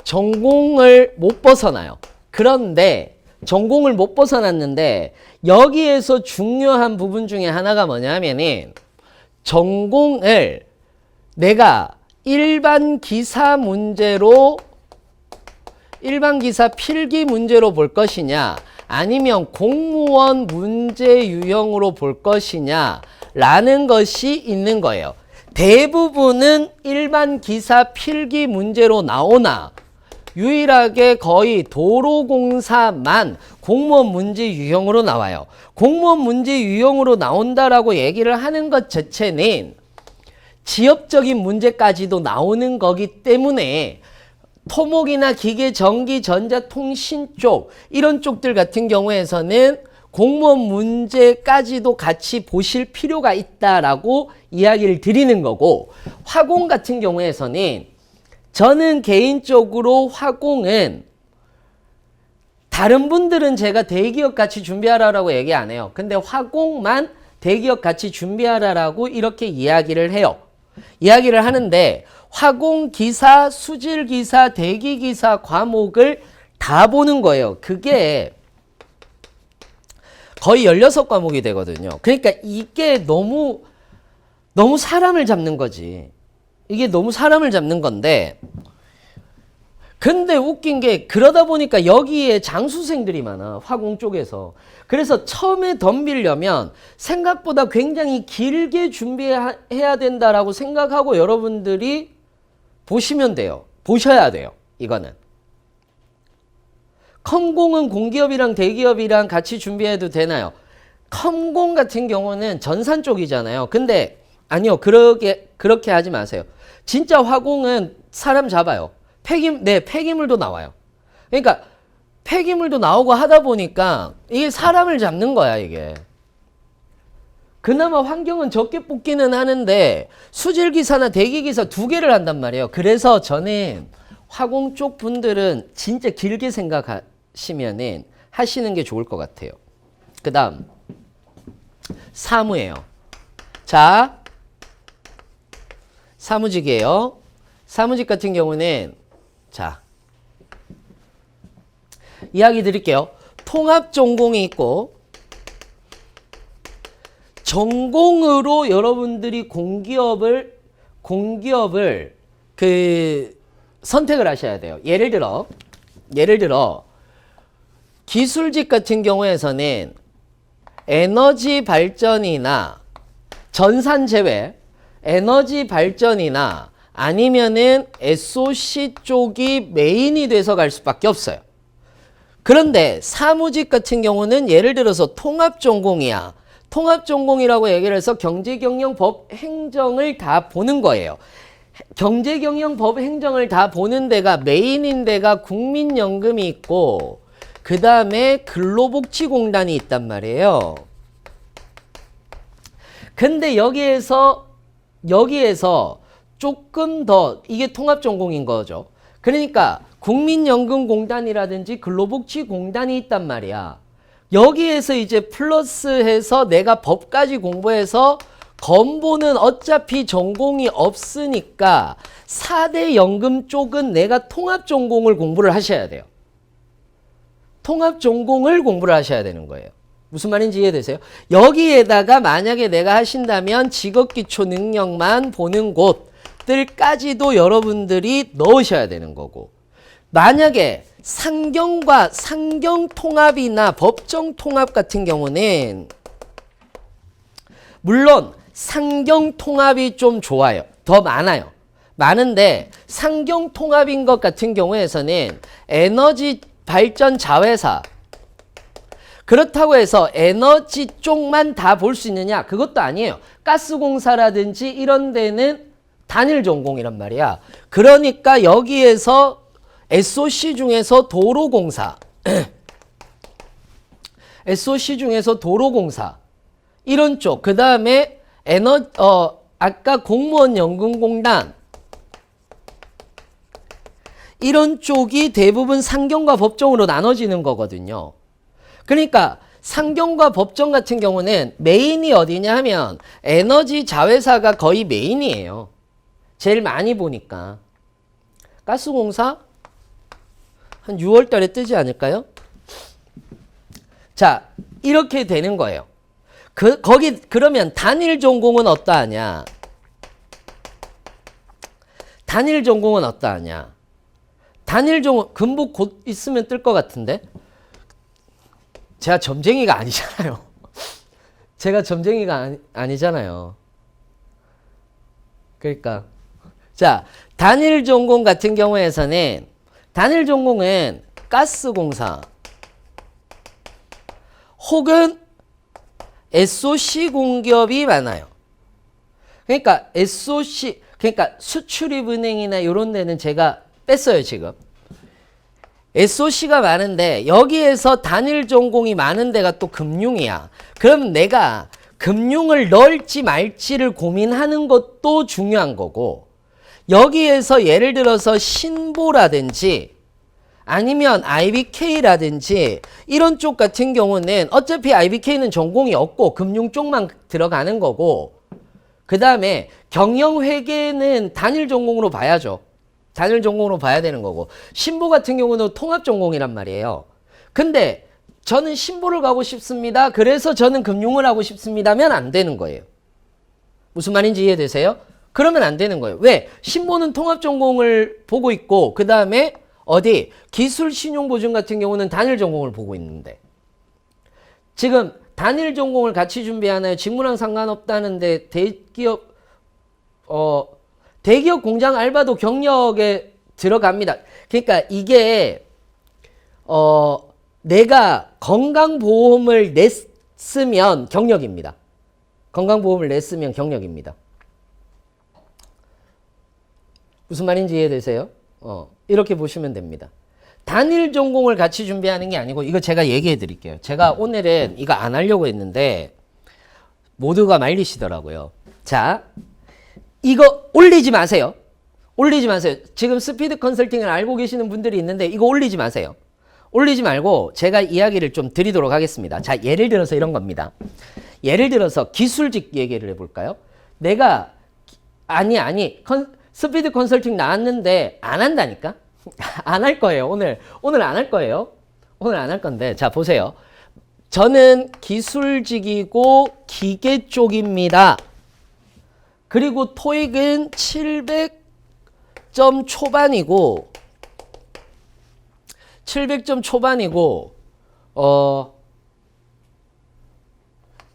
전공을 못 벗어나요. 그런데 전공을 못 벗어났는데 여기에서 중요한 부분 중에 하나가 뭐냐면은 전공을 내가 일반 기사 필기 문제로 볼 것이냐 아니면 공무원 문제 유형으로 볼 것이냐 라는 것이 있는 거예요. 대부분은 일반 기사 필기 문제로 나오나 유일하게 거의 도로공사만 공무원 문제 유형으로 나와요. 공무원 문제 유형으로 나온다라고 얘기를 하는 것 자체는 지역적인 문제까지도 나오는 거기 때문에 토목이나 기계, 전기, 전자, 통신 쪽 이런 쪽들 같은 경우에서는 공무원 문제까지도 같이 보실 필요가 있다라고 이야기를 드리는 거고 화공 같은 경우에서는 저는 개인적으로 화공은 다른 분들은 제가 대기업 같이 준비하라고 얘기 안 해요. 근데 화공만 대기업 같이 준비하라고 이렇게 이야기를 해요. 이야기를 하는데 화공기사, 수질기사, 대기기사 과목을 다 보는 거예요. 그게 거의 16과목이 되거든요. 그러니까 이게 너무 사람을 잡는 거지. 이게 너무 사람을 잡는 건데 근데 웃긴 게 그러다 보니까 여기에 장수생들이 많아. 화공 쪽에서. 그래서 처음에 덤비려면 생각보다 굉장히 길게 준비해야 된다라고 생각하고 여러분들이 보시면 돼요. 보셔야 돼요. 이거는. 컴공은 공기업이랑 대기업이랑 같이 준비해도 되나요? 컴공 같은 경우는 전산 쪽이잖아요. 근데 아니요. 그렇게 하지 마세요. 진짜 화공은 사람 잡아요. 폐기물도 나와요. 그러니까 폐기물도 나오고 하다 보니까 이게 사람을 잡는 거야, 이게. 그나마 환경은 적게 뽑기는 하는데 수질기사나 대기기사 2개를 한단 말이에요. 그래서 저는 화공 쪽 분들은 진짜 길게 생각하시면은 하시는 게 좋을 것 같아요. 그 다음 사무예요. 자, 사무직이에요. 사무직 같은 경우는 자, 이야기 드릴게요. 통합 전공이 있고 전공으로 여러분들이 공기업을 선택을 하셔야 돼요. 예를 들어 기술직 같은 경우에서는 에너지 발전이나 전산 제외 에너지 발전이나 아니면은 SOC 쪽이 메인이 돼서 갈 수밖에 없어요. 그런데 사무직 같은 경우는 예를 들어서 통합전공이야. 통합전공이라고 얘기를 해서 경제, 경영, 법, 행정을 다 보는 거예요. 경제경영 법 행정을 다 보는 데가 메인인 데가 국민연금이 있고 그 다음에 근로복지공단이 있단 말이에요. 근데 여기에서 조금 더 이게 통합전공인 거죠. 그러니까 국민연금공단이라든지 근로복지공단이 있단 말이야. 여기에서 이제 플러스해서 내가 법까지 공부해서 건보는 어차피 전공이 없으니까 4대 연금 쪽은 내가 통합전공을 공부를 하셔야 돼요. 통합전공을 공부를 하셔야 되는 거예요. 무슨 말인지 이해되세요? 여기에다가 만약에 내가 하신다면 직업기초 능력만 보는 곳들까지도 여러분들이 넣으셔야 되는 거고, 만약에 상경과 상경통합이나 법정통합 같은 경우는 물론 상경통합이 좀 좋아요. 더 많아요. 많은데 상경통합인 것 같은 경우에서는 에너지 발전 자회사, 그렇다고 해서 에너지 쪽만 다 볼 수 있느냐? 그것도 아니에요. 가스공사라든지 이런 데는 단일 전공이란 말이야. 그러니까 여기에서 SOC 중에서 도로공사 SOC 중에서 도로공사 이런 쪽, 그 다음에 아까 공무원연금공단 이런 쪽이 대부분 상경과 법정으로 나눠지는 거거든요. 그러니까 상경과 법정 같은 경우는 메인이 어디냐 하면 에너지 자회사가 거의 메인이에요. 제일 많이 보니까. 가스공사 한 6월 달에 뜨지 않을까요? 자, 이렇게 되는 거예요. 그러면 단일 전공은 어떠하냐? 단일 전공은 어떠하냐? 단일 전공, 금복 곧 있으면 뜰 것 같은데? 제가 점쟁이가 아니잖아요. 제가 점쟁이가 아니잖아요. 그러니까. 자, 단일 전공 같은 경우에서는, 단일 전공은 가스공사, 혹은 SOC 공기업이 많아요. 그러니까 SOC, 그러니까 수출입은행이나 이런 데는 제가 뺐어요, 지금. SOC가 많은데 여기에서 단일 전공이 많은 데가 또 금융이야. 그럼 내가 금융을 넣을지 말지를 고민하는 것도 중요한 거고, 여기에서 예를 들어서 신보라든지 아니면 IBK라든지 이런 쪽 같은 경우는 어차피 IBK는 전공이 없고 금융 쪽만 들어가는 거고, 그 다음에 경영회계는 단일 전공으로 봐야죠. 단일 전공으로 봐야 되는 거고, 신보 같은 경우는 통합 전공이란 말이에요. 근데 저는 신보를 가고 싶습니다. 그래서 저는 금융을 하고 싶습니다면 안 되는 거예요. 무슨 말인지 이해되세요? 그러면 안 되는 거예요. 왜? 신보는 통합 전공을 보고 있고, 그 다음에 어디? 기술 신용보증 같은 경우는 단일 전공을 보고 있는데, 지금 단일 전공을 같이 준비하나요? 직무랑 상관없다는데 대기업 공장 알바도 경력에 들어갑니다. 그러니까 이게 내가 건강보험을 냈으면 경력입니다. 건강보험을 냈으면 경력입니다. 무슨 말인지 이해되세요? 이렇게 보시면 됩니다. 단일 전공을 같이 준비하는 게 아니고, 이거 제가 얘기해 드릴게요. 제가 오늘은 이거 안 하려고 했는데 모두가 말리시더라고요. 자, 이거 올리지 마세요. 올리지 마세요. 지금 스피드 컨설팅을 알고 계시는 분들이 있는데 이거 올리지 마세요. 올리지 말고 제가 이야기를 좀 드리도록 하겠습니다. 자, 예를 들어서 이런 겁니다. 예를 들어서 기술직 얘기를 해볼까요? 내가 스피드 컨설팅 나왔는데 안 한다니까? 안 할 거예요. 오늘 안 할 거예요. 오늘 안 할 건데, 자 보세요. 저는 기술직이고 기계 쪽입니다. 그리고 토익은 700점 초반이고,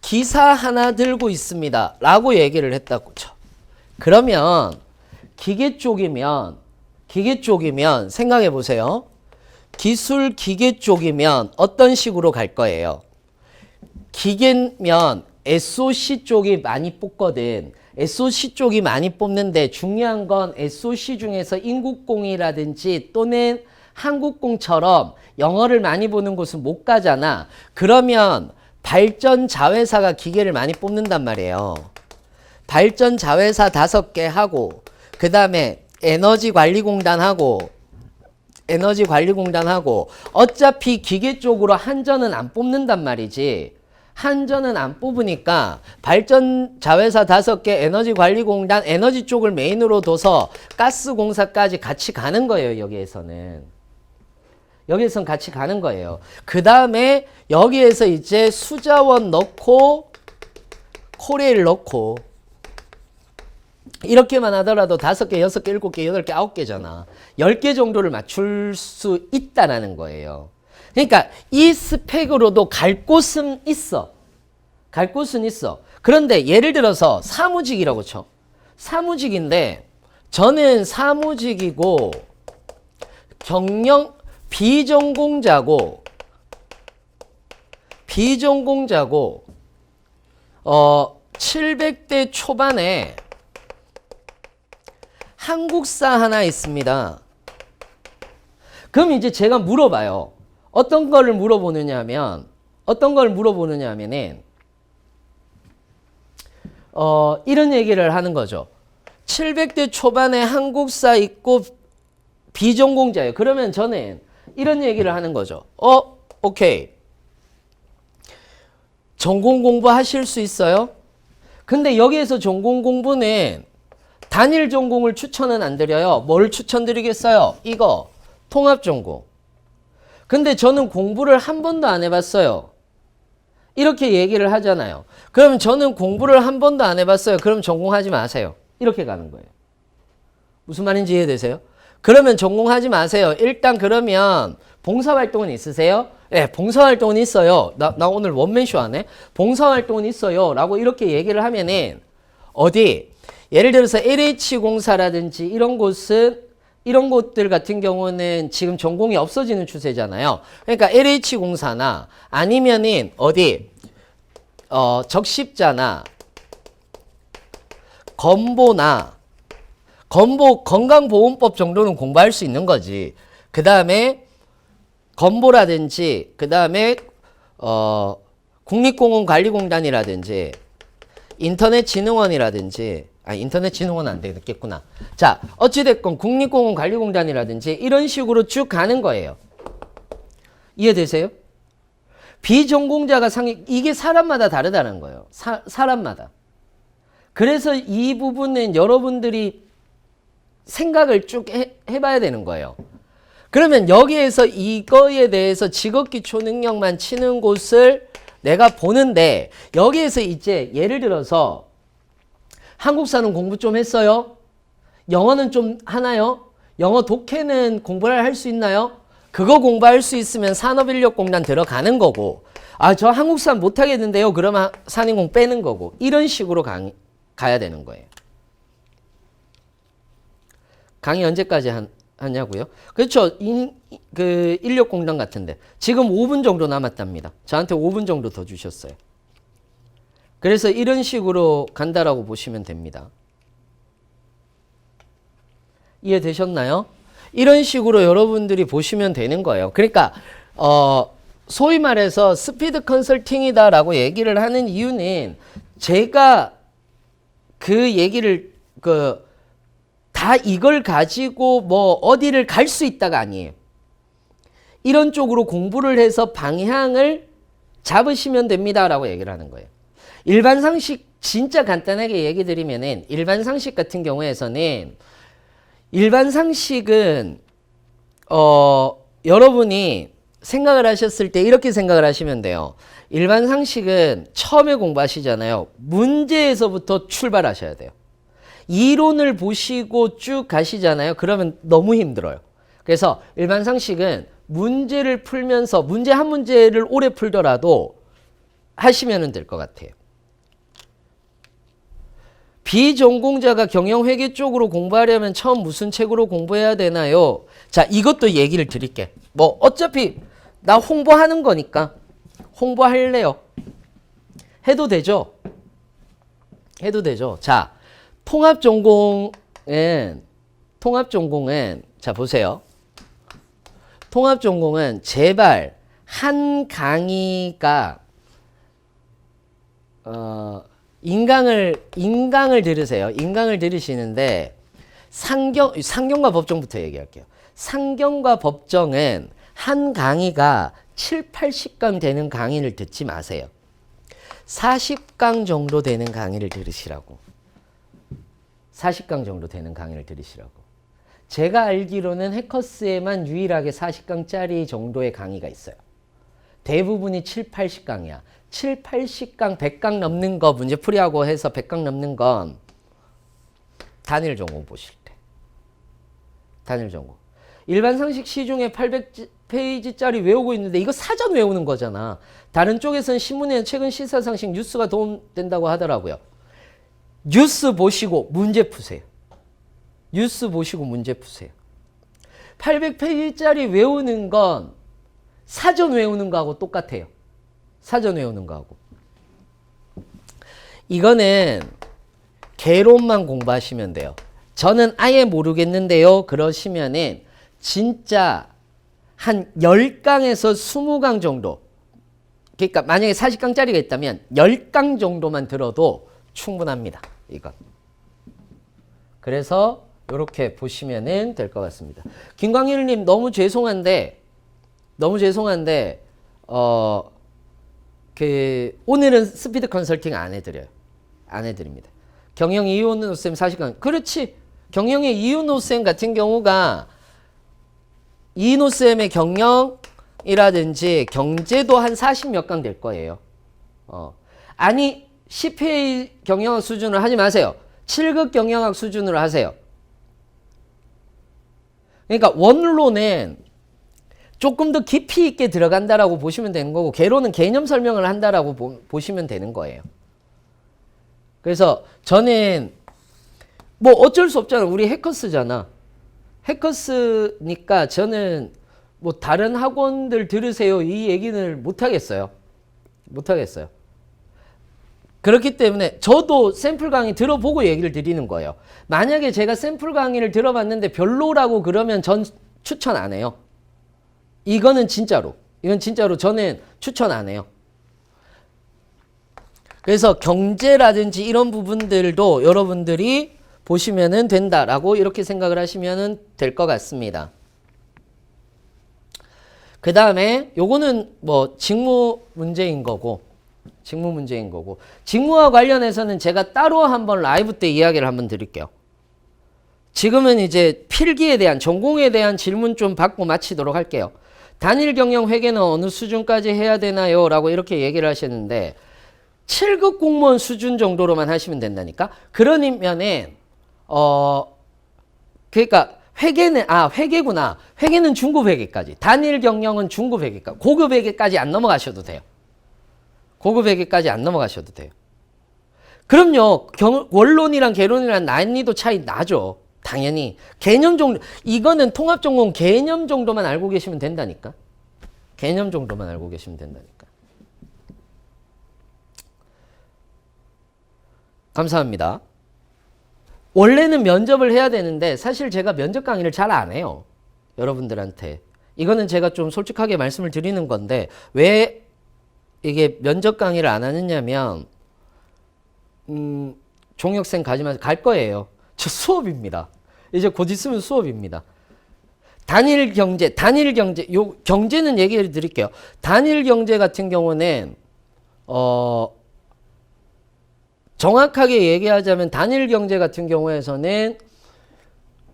기사 하나 들고 있습니다. 라고 얘기를 했다고 쳐. 그러면 기계 쪽이면 생각해 보세요. 기술 기계 쪽이면 어떤 식으로 갈 거예요? 기계면 SOC 쪽이 많이 뽑거든. SOC 쪽이 많이 뽑는데 중요한 건 SOC 중에서 인국공이라든지 또는 한국공처럼 영어를 많이 보는 곳은 못 가잖아. 그러면 발전 자회사가 기계를 많이 뽑는단 말이에요. 발전 자회사 5개 하고 그 다음에 에너지관리공단하고 어차피 기계 쪽으로 한전은 안 뽑는단 말이지. 한전은 안 뽑으니까 발전 자회사 5개, 에너지관리공단, 에너지 쪽을 메인으로 둬서 가스공사까지 같이 가는 거예요. 여기에서는 같이 가는 거예요. 그 다음에 여기에서 이제 수자원 넣고 코레일 넣고 이렇게만 하더라도 5개, 6개, 7개, 8개, 9개잖아. 10개 정도를 맞출 수 있다라는 거예요. 그러니까 이 스펙으로도 갈 곳은 있어. 그런데 예를 들어서 사무직이라고 쳐. 사무직인데 저는 사무직이고 경영 비전공자고 700대 초반에 한국사 하나 있습니다. 그럼 이제 제가 물어봐요. 어떤 걸 물어보느냐면은 이런 얘기를 하는 거죠. 700대 초반에 한국사 있고 비전공자예요. 그러면 저는 이런 얘기를 하는 거죠. 오케이. 전공 공부 하실 수 있어요? 근데 여기에서 전공 공부는 단일 전공을 추천은 안 드려요. 뭘 추천드리겠어요? 이거 통합 전공. 근데 저는 공부를 한 번도 안 해봤어요. 이렇게 얘기를 하잖아요. 그럼 저는 공부를 한 번도 안 해봤어요. 그럼 전공하지 마세요. 이렇게 가는 거예요. 무슨 말인지 이해되세요? 그러면 전공하지 마세요. 일단 그러면 봉사활동은 있으세요? 네, 봉사활동은 있어요. 나 오늘 원맨쇼 하네. 봉사활동은 있어요. 라고 이렇게 얘기를 하면은 어디? 예를 들어서 LH공사라든지 이런 곳들 같은 경우는 지금 전공이 없어지는 추세잖아요. 그러니까 LH공사나 아니면은 어디? 적십자나 건보 건강보험법 정도는 공부할 수 있는 거지. 그 다음에 건보라든지 그 다음에 국립공원관리공단이라든지 인터넷진흥원이라든지 인터넷진흥원 안 되겠구나. 자, 어찌됐건 국립공원관리공단이라든지 이런 식으로 쭉 가는 거예요. 이해되세요? 비전공자가 이게 사람마다 다르다는 거예요. 사람마다. 그래서 이 부분은 여러분들이 생각을 쭉 해봐야 되는 거예요. 그러면 여기에서 이거에 대해서 직업기초 능력만 치는 곳을 내가 보는데 여기에서 이제 예를 들어서 한국사는 공부 좀 했어요? 영어는 좀 하나요? 영어 독해는 공부를 할 수 있나요? 그거 공부할 수 있으면 산업인력공단 들어가는 거고 저 한국사 못하겠는데요? 그러면 산인공 빼는 거고 이런 식으로 가야 되는 거예요. 강의 언제까지 하냐고요? 그렇죠. 그 인력공단 같은데 지금 5분 정도 남았답니다. 저한테 5분 정도 더 주셨어요. 그래서 이런 식으로 간다라고 보시면 됩니다. 이해되셨나요? 이런 식으로 여러분들이 보시면 되는 거예요. 그러니까 소위 말해서 스피드 컨설팅이다라고 얘기를 하는 이유는 제가 그 얘기를 다 이걸 가지고 뭐 어디를 갈 수 있다가 아니에요. 이런 쪽으로 공부를 해서 방향을 잡으시면 됩니다라고 얘기를 하는 거예요. 일반 상식 진짜 간단하게 얘기 드리면은 일반 상식 같은 경우에서는 일반 상식은 여러분이 생각을 하셨을 때 이렇게 생각을 하시면 돼요. 일반 상식은 처음에 공부하시잖아요. 문제에서부터 출발하셔야 돼요. 이론을 보시고 쭉 가시잖아요. 그러면 너무 힘들어요. 그래서 일반 상식은 문제를 풀면서 문제 한 문제를 오래 풀더라도 하시면 될 것 같아요. 비전공자가 경영회계 쪽으로 공부하려면 처음 무슨 책으로 공부해야 되나요? 자, 이것도 얘기를 드릴게. 뭐 어차피 나 홍보하는 거니까 홍보할래요. 해도 되죠? 해도 되죠. 자, 통합전공은 자 보세요. 통합전공은 제발 한 강의가 인강을 들으세요. 인강을 들으시는데 상경과 법정부터 얘기할게요. 상경과 법정은 한 강의가 7, 80강 되는 강의를 듣지 마세요. 40강 정도 되는 강의를 들으시라고. 40강 정도 되는 강의를 들으시라고. 제가 알기로는 해커스에만 유일하게 40강짜리 정도의 강의가 있어요. 대부분이 7, 80강이야. 7, 80강, 100강 넘는 거 문제풀이하고 해서 100강 넘는 건 단일 전공 보실 때. 단일 전공. 일반 상식 시중에 800페이지짜리 외우고 있는데 이거 사전 외우는 거잖아. 다른 쪽에서는 신문에 최근 시사상식 뉴스가 도움된다고 하더라고요. 뉴스 보시고 문제 푸세요. 뉴스 보시고 문제 푸세요. 800페이지짜리 외우는 건 사전 외우는 거하고 똑같아요. 사전 외우는 거하고. 이거는 개론만 공부하시면 돼요. 저는 아예 모르겠는데요. 그러시면은 진짜 한 10강에서 20강 정도. 그러니까 만약에 40강짜리가 있다면 10강 정도만 들어도 충분합니다. 이건. 그래서 이렇게 보시면 될 것 같습니다. 김광일님 너무 죄송한데 오늘은 스피드 컨설팅 안 해드려요. 안 해드립니다. 경영 이윤호 쌤 40강. 그렇지. 경영의 이윤호 쌤 같은 경우가 이윤호 쌤의 경영이라든지 경제도 한 40몇 강 될 거예요. 아니 10회 경영학 수준으로 하지 마세요. 7급 경영학 수준으로 하세요. 그러니까 원론은 조금 더 깊이 있게 들어간다라고 보시면 되는 거고 개론은 개념 설명을 한다라고 보시면 되는 거예요. 그래서 저는 뭐 어쩔 수 없잖아. 우리 해커스잖아. 해커스니까 저는 뭐 다른 학원들 들으세요 이 얘기는 못 하겠어요. 못 하겠어요. 그렇기 때문에 저도 샘플 강의 들어보고 얘기를 드리는 거예요. 만약에 제가 샘플 강의를 들어봤는데 별로라고 그러면 전 추천 안 해요. 이건 진짜로 저는 추천 안 해요. 그래서 경제라든지 이런 부분들도 여러분들이 보시면 된다라고 이렇게 생각을 하시면 될 것 같습니다. 그 다음에 요거는 뭐 직무 문제인 거고 직무와 관련해서는 제가 따로 한번 라이브 때 이야기를 한번 드릴게요. 지금은 이제 필기에 대한 전공에 대한 질문 좀 받고 마치도록 할게요. 단일 경영 회계는 어느 수준까지 해야 되나요? 라고 이렇게 얘기를 하셨는데 7급 공무원 수준 정도로만 하시면 된다니까. 그러면은 그러니까 회계구나. 회계는 중급 회계까지. 단일 경영은 중급 회계까지. 고급 회계까지 안 넘어가셔도 돼요. 고급 회계까지 안 넘어가셔도 돼요. 그럼요. 원론이랑 개론이랑 난이도 차이 나죠. 당연히. 개념 정도, 이거는 통합전공 개념 정도만 알고 계시면 된다니까. 개념 정도만 알고 계시면 된다니까. 감사합니다. 원래는 면접을 해야 되는데 사실 제가 면접 강의를 잘 안 해요. 여러분들한테. 이거는 제가 좀 솔직하게 말씀을 드리는 건데 왜 이게 면접 강의를 안 하느냐면 종혁생 가지 마세요. 갈 거예요. 저 수업입니다. 이제 곧 있으면 수업입니다. 단일 경제, 요 경제는 얘기를 드릴게요. 단일 경제 같은 경우는 정확하게 얘기하자면 단일 경제 같은 경우에서는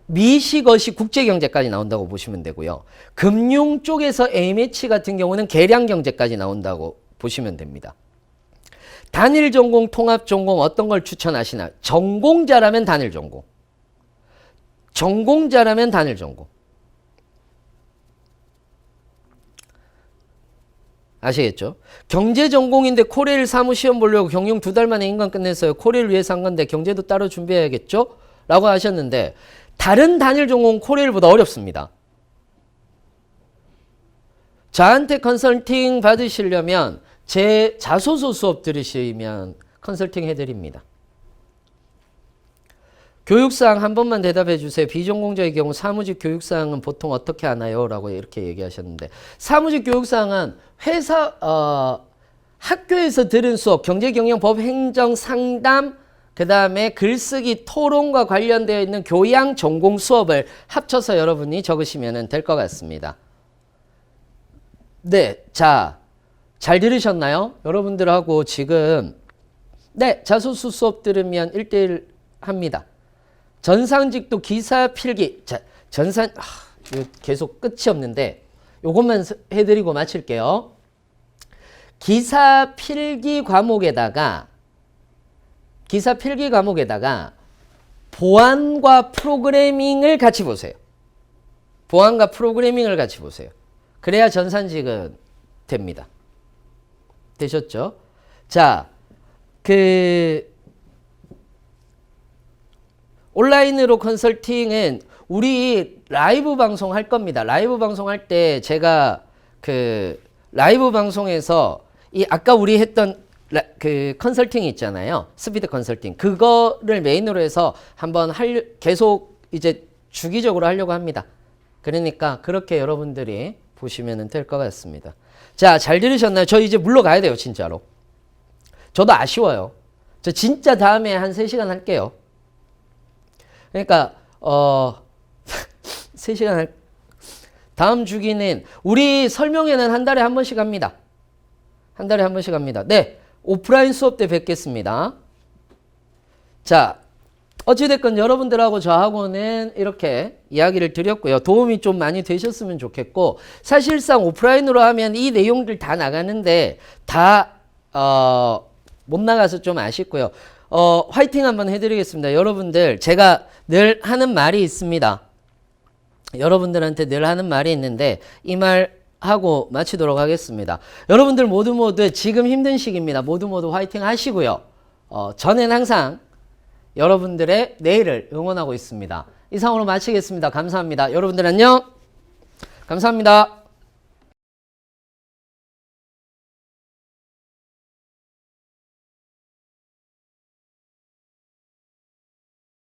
미시거시 국제경제까지 나온다고 보시면 되고요. 금융 쪽에서 A매치 같은 경우는 계량경제까지 나온다고 보시면 됩니다. 단일 전공, 통합 전공 어떤 걸 추천하시나? 전공자라면 단일 전공. 전공자라면 단일 전공. 아시겠죠? 경제 전공인데 코레일 사무 시험 보려고 경영 2달 만에 인강 끝냈어요. 코레일 위해서 한 건데 경제도 따로 준비해야겠죠? 라고 하셨는데 다른 단일 전공 코레일보다 어렵습니다. 저한테 컨설팅 받으시려면 제 자소서 수업 들으시면 컨설팅 해드립니다. 교육사항 한 번만 대답해 주세요. 비전공자의 경우 사무직 교육사항은 보통 어떻게 하나요? 라고 이렇게 얘기하셨는데, 사무직 교육사항은 학교에서 들은 수업, 경제경영법, 행정, 상담, 그 다음에 글쓰기, 토론과 관련되어 있는 교양 전공 수업을 합쳐서 여러분이 적으시면 될 것 같습니다. 네, 자, 잘 들으셨나요? 여러분들하고 지금 네, 자소서 수업 들으면 1대1 합니다. 전산직도 기사 필기. 자, 계속 끝이 없는데 요것만 해드리고 마칠게요. 기사 필기 과목에다가 보안과 프로그래밍을 같이 보세요. 보안과 프로그래밍을 같이 보세요. 그래야 전산직은 됩니다. 되셨죠? 자, 온라인으로 컨설팅은 우리 라이브 방송 할 겁니다. 라이브 방송할 때 제가 라이브 방송에서 아까 우리 했던 컨설팅 있잖아요. 스피드 컨설팅. 그거를 메인으로 해서 한번 계속 이제 주기적으로 하려고 합니다. 그러니까 그렇게 여러분들이 보시면 될 것 같습니다. 자, 잘 들으셨나요? 저 이제 물러가야 돼요, 진짜로. 저도 아쉬워요. 저 진짜 다음에 한 3시간 할게요. 그러니까 3시간 다음 주기는 우리 설명회는 한 달에 한 번씩 합니다. 한 달에 한 번씩 합니다. 네, 오프라인 수업 때 뵙겠습니다. 자, 어찌됐건 여러분들하고 저하고는 이렇게 이야기를 드렸고요. 도움이 좀 많이 되셨으면 좋겠고, 사실상 오프라인으로 하면 이 내용들 다 나가는데 다 못 나가서 좀 아쉽고요. 화이팅 한번 해드리겠습니다. 여러분들, 제가 늘 하는 말이 있습니다. 여러분들한테 늘 하는 말이 있는데 이 말 하고 마치도록 하겠습니다. 여러분들 모두 지금 힘든 시기입니다. 모두 화이팅 하시고요. 저는 항상 여러분들의 내일을 응원하고 있습니다. 이상으로 마치겠습니다. 감사합니다. 여러분들 안녕. 감사합니다.